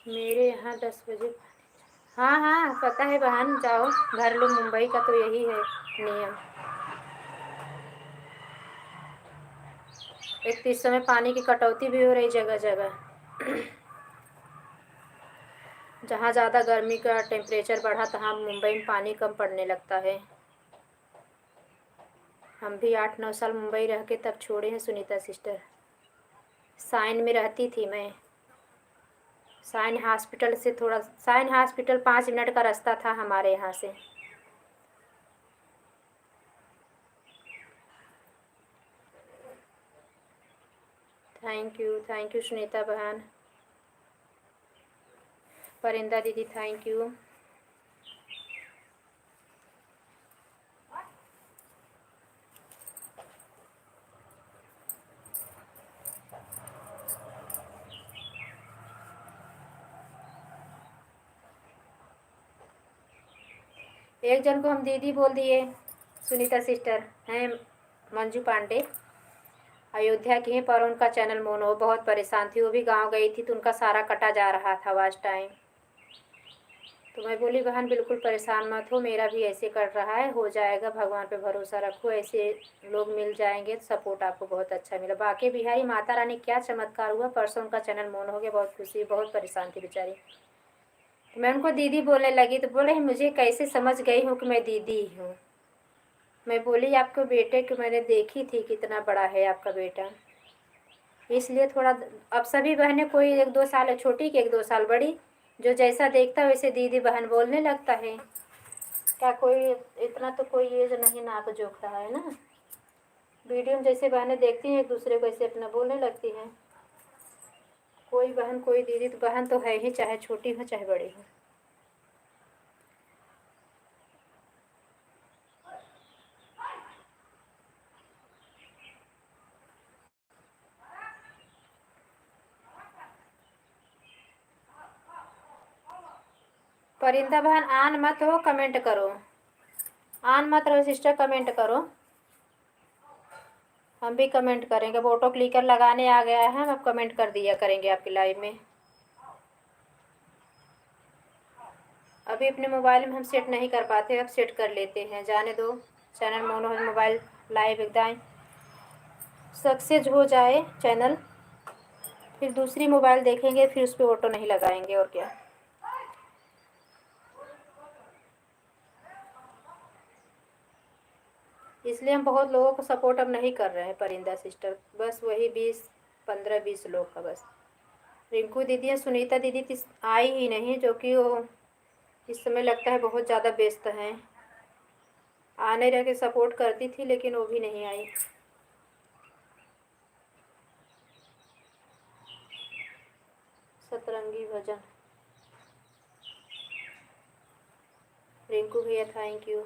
मेरे यहाँ 10 बजे। हाँ हाँ पता है बहन, जाओ भर लो, मुंबई का तो यही है नियम। एक तो इस समय पानी की कटौती भी हो रही जगह जगह। जहाँ ज़्यादा गर्मी का टेम्परेचर बढ़ा, तहाँ मुंबई में पानी कम पड़ने लगता है। हम भी 8-9 साल मुंबई रह के तब छोड़े हैं सुनीता सिस्टर। साइन में रहती थी मैं, साइन हॉस्पिटल 5 मिनट का रास्ता था हमारे यहाँ से। थैंक यू सुनीता बहन। परिंदा दीदी थैंक यू। एक जन को हम दीदी बोल दिए, सुनीता सिस्टर हैं मंजू पांडे, अयोध्या की हैं, पर उनका चैनल मोनो, बहुत परेशान थी, वो भी गांव गई थी तो उनका सारा कटा जा रहा था आवाज़ टाइम। तो मैं बोली बहन बिल्कुल परेशान मत हो, मेरा भी ऐसे कर रहा है, हो जाएगा, भगवान पे भरोसा रखो, ऐसे लोग मिल जाएंगे तो सपोर्ट आपको बहुत अच्छा मिला। बाकी बिहारी माता रानी क्या चमत्कार हुआ, परसों उनका चैनल मोन हो गया, बहुत खुशी, बहुत परेशान थी बेचारी। तो मैं उनको दीदी बोलने लगी, तो बोले मुझे कैसे समझ गई हूँ कि मैं दीदी हूँ। मैं बोली आपके बेटे को मैंने देखी थी, कितना बड़ा है आपका बेटा, इसलिए थोड़ा। अब सभी बहनें, कोई 1-2 साल छोटी कि 1-2 साल बड़ी, जो जैसा देखता है वैसे दीदी बहन बोलने लगता है। क्या कोई इतना तो कोई एज नहीं नाक जोख रहा है ना। वीडियो में जैसे बहनें देखती हैं एक दूसरे को, ऐसे अपना बोलने लगती हैं। कोई बहन कोई दीदी तो बहन तो है ही, चाहे छोटी हो चाहे बड़ी हो। परिंदा बहन आन मत हो, कमेंट करो, आन मत रहो सिस्टर, कमेंट करो, हम भी कमेंट करेंगे। अब ऑटो क्लिकर लगाने आ गया है, हम अब कमेंट कर दिया करेंगे आपकी लाइव में। अभी अपने मोबाइल में हम सेट नहीं कर पाते, अब सेट कर लेते हैं, जाने दो। चैनल मोनो मोबाइल लाइव एकदम सक्सेस हो जाए चैनल, फिर दूसरी मोबाइल देखेंगे, फिर उस पर ऑटो नहीं लगाएंगे, और क्या। इसलिए हम बहुत लोगों को सपोर्ट अब नहीं कर रहे हैं परिंदा सिस्टर, बस वही 15-20 लोग का बस। रिंकू दीदी या सुनीता दीदी आई ही नहीं, जो कि वो इस समय लगता है बहुत ज़्यादा व्यस्त हैं। आने रह के सपोर्ट करती थी लेकिन वो भी नहीं आई। सतरंगी भजन, रिंकू भैया थैंक यू।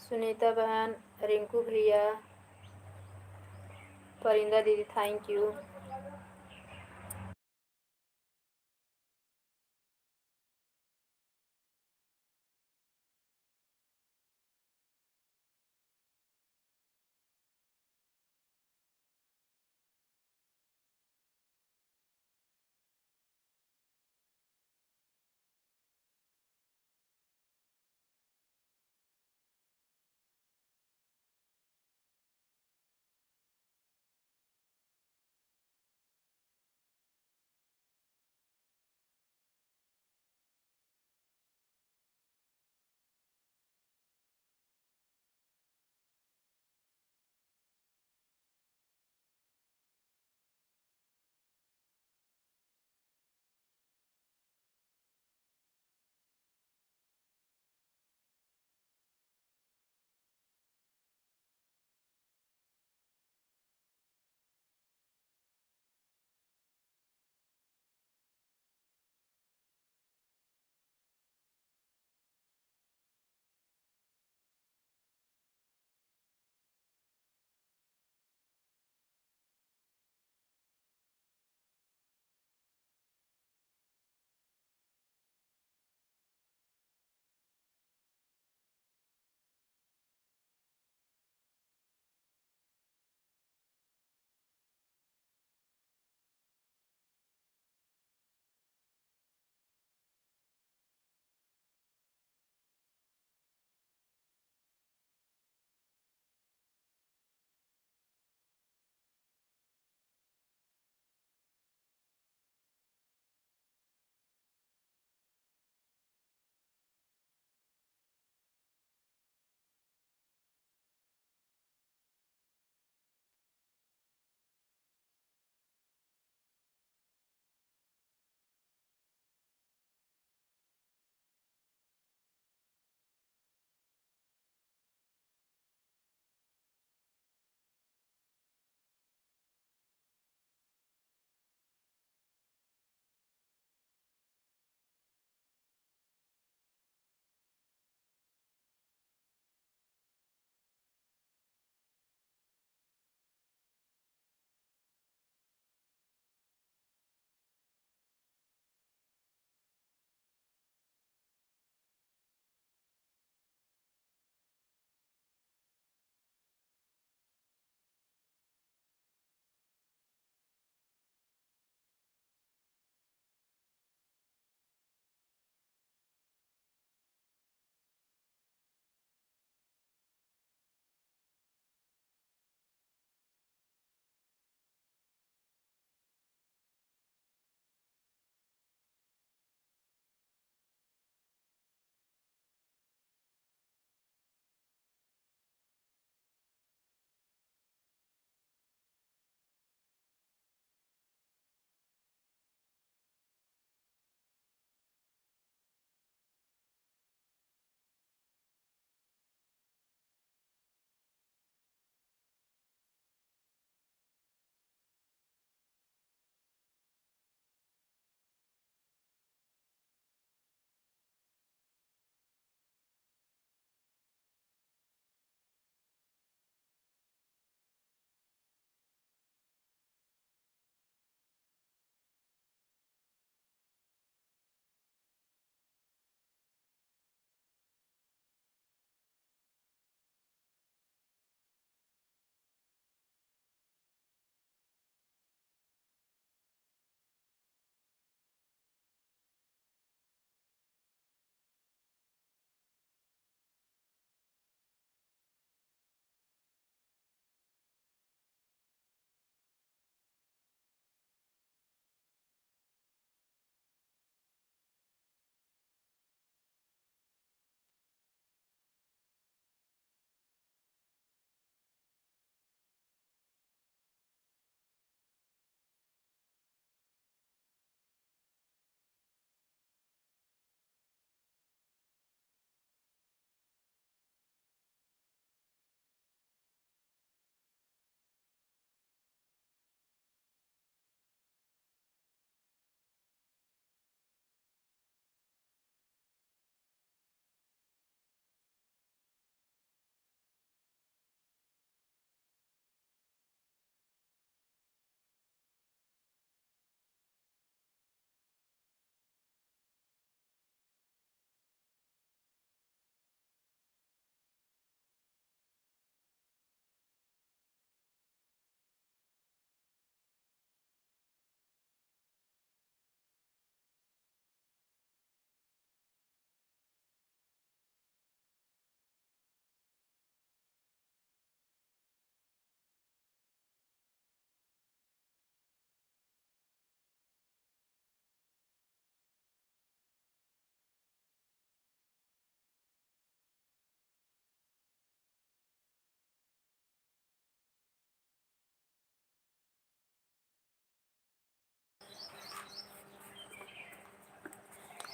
सुनीता बहन, रिंकू भैया, परिंदा दीदी, थैंक यू।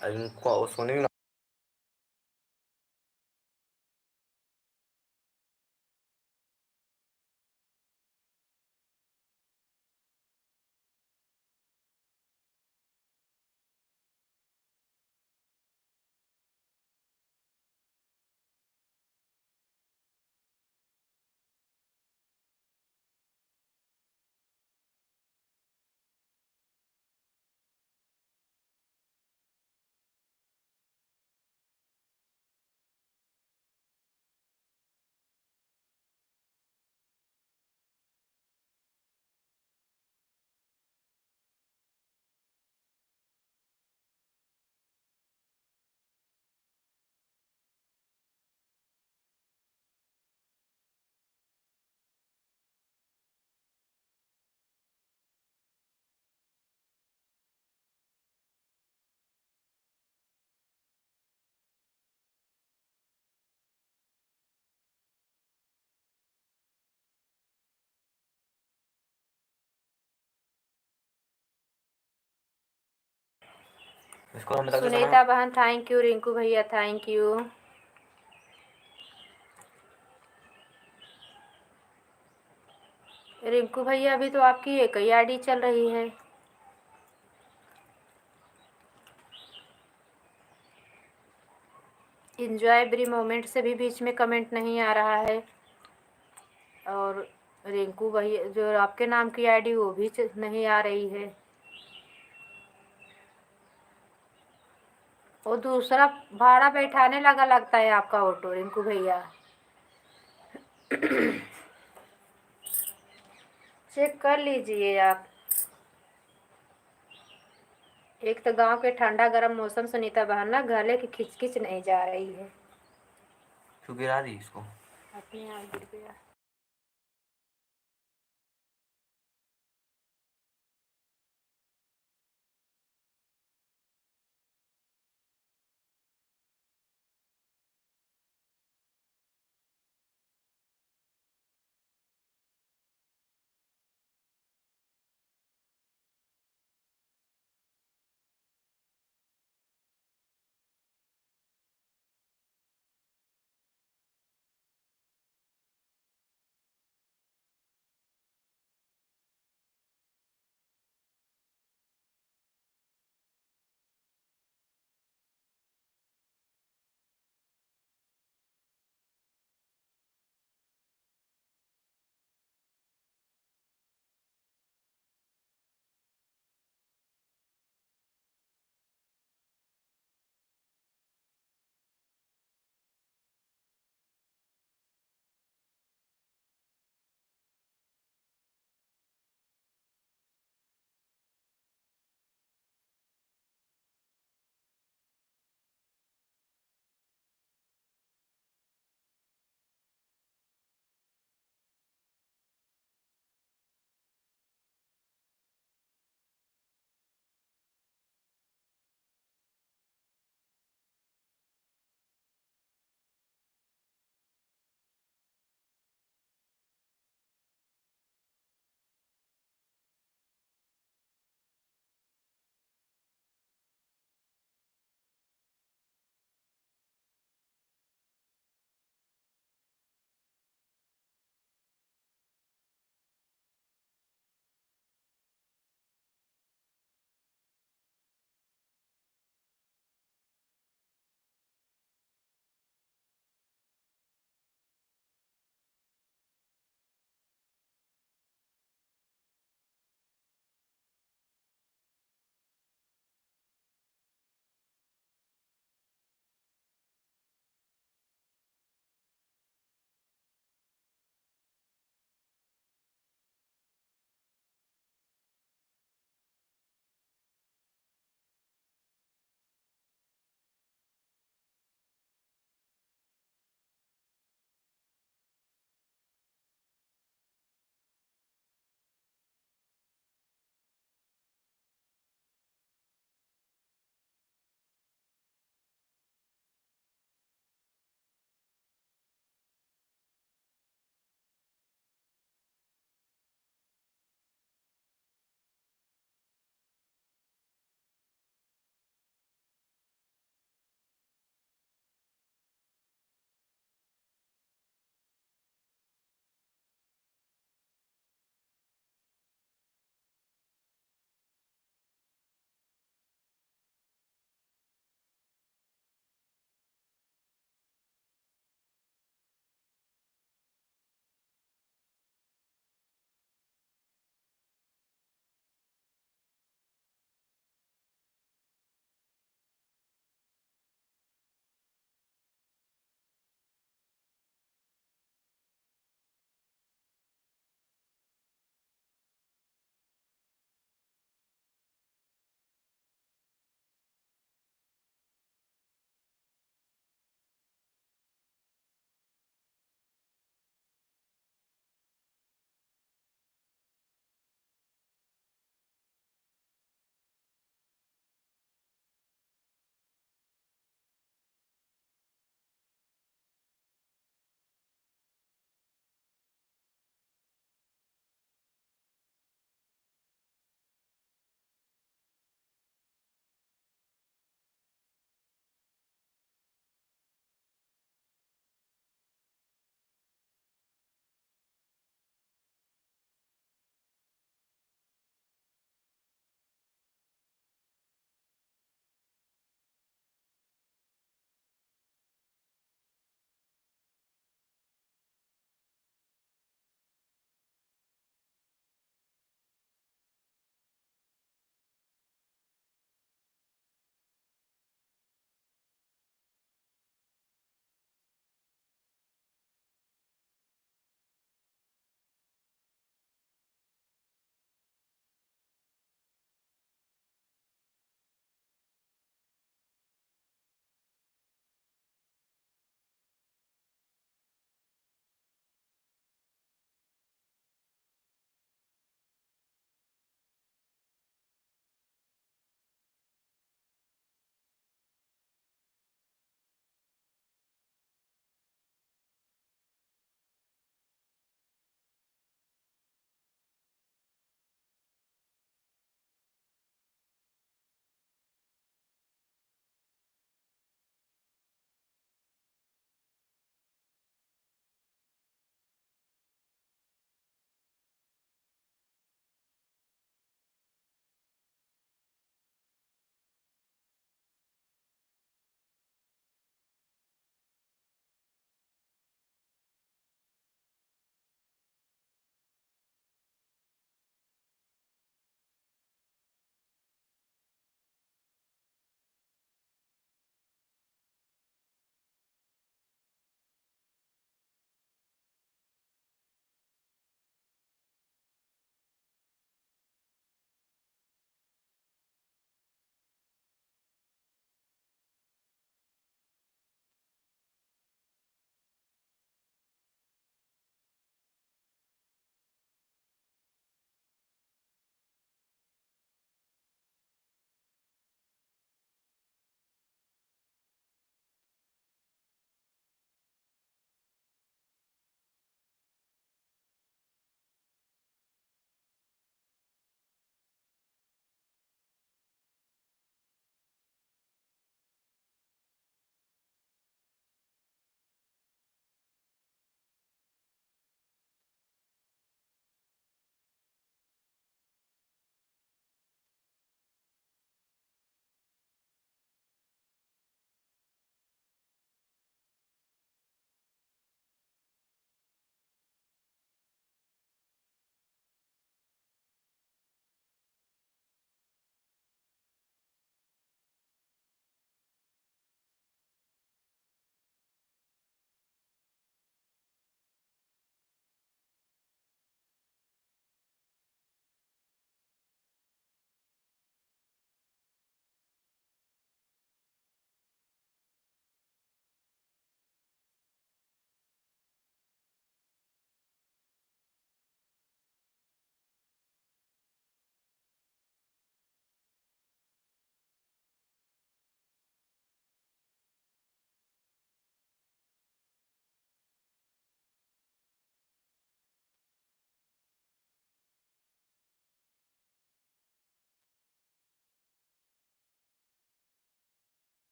इनको सोने भी ना। इसको हमने तक से सुनीता बहन थैंक यू, रिंकू भैया थैंक यू। रिंकू भैया अभी तो आपकी एक ही आईडी चल रही है। इंजॉय एवरी मोमेंट से भी बीच में कमेंट नहीं आ रहा है, और रिंकू भैया जो आपके नाम की आईडी वो भी नहीं आ रही है। वो दूसरा भाड़ा बैठाने लगा लगता है आपका ऑटो रिंकू भैया। चेक कर लीजिए आप। एक तो गांव के ठंडा गर्म मौसम सुनीता बहन ना गले की खिचखिच नहीं जा रही है। क्यों गिरा दी इसको? अपने आप गिर गया।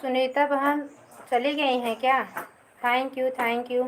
सुनीता बहन चली गई हैं क्या? Thank you, thank you.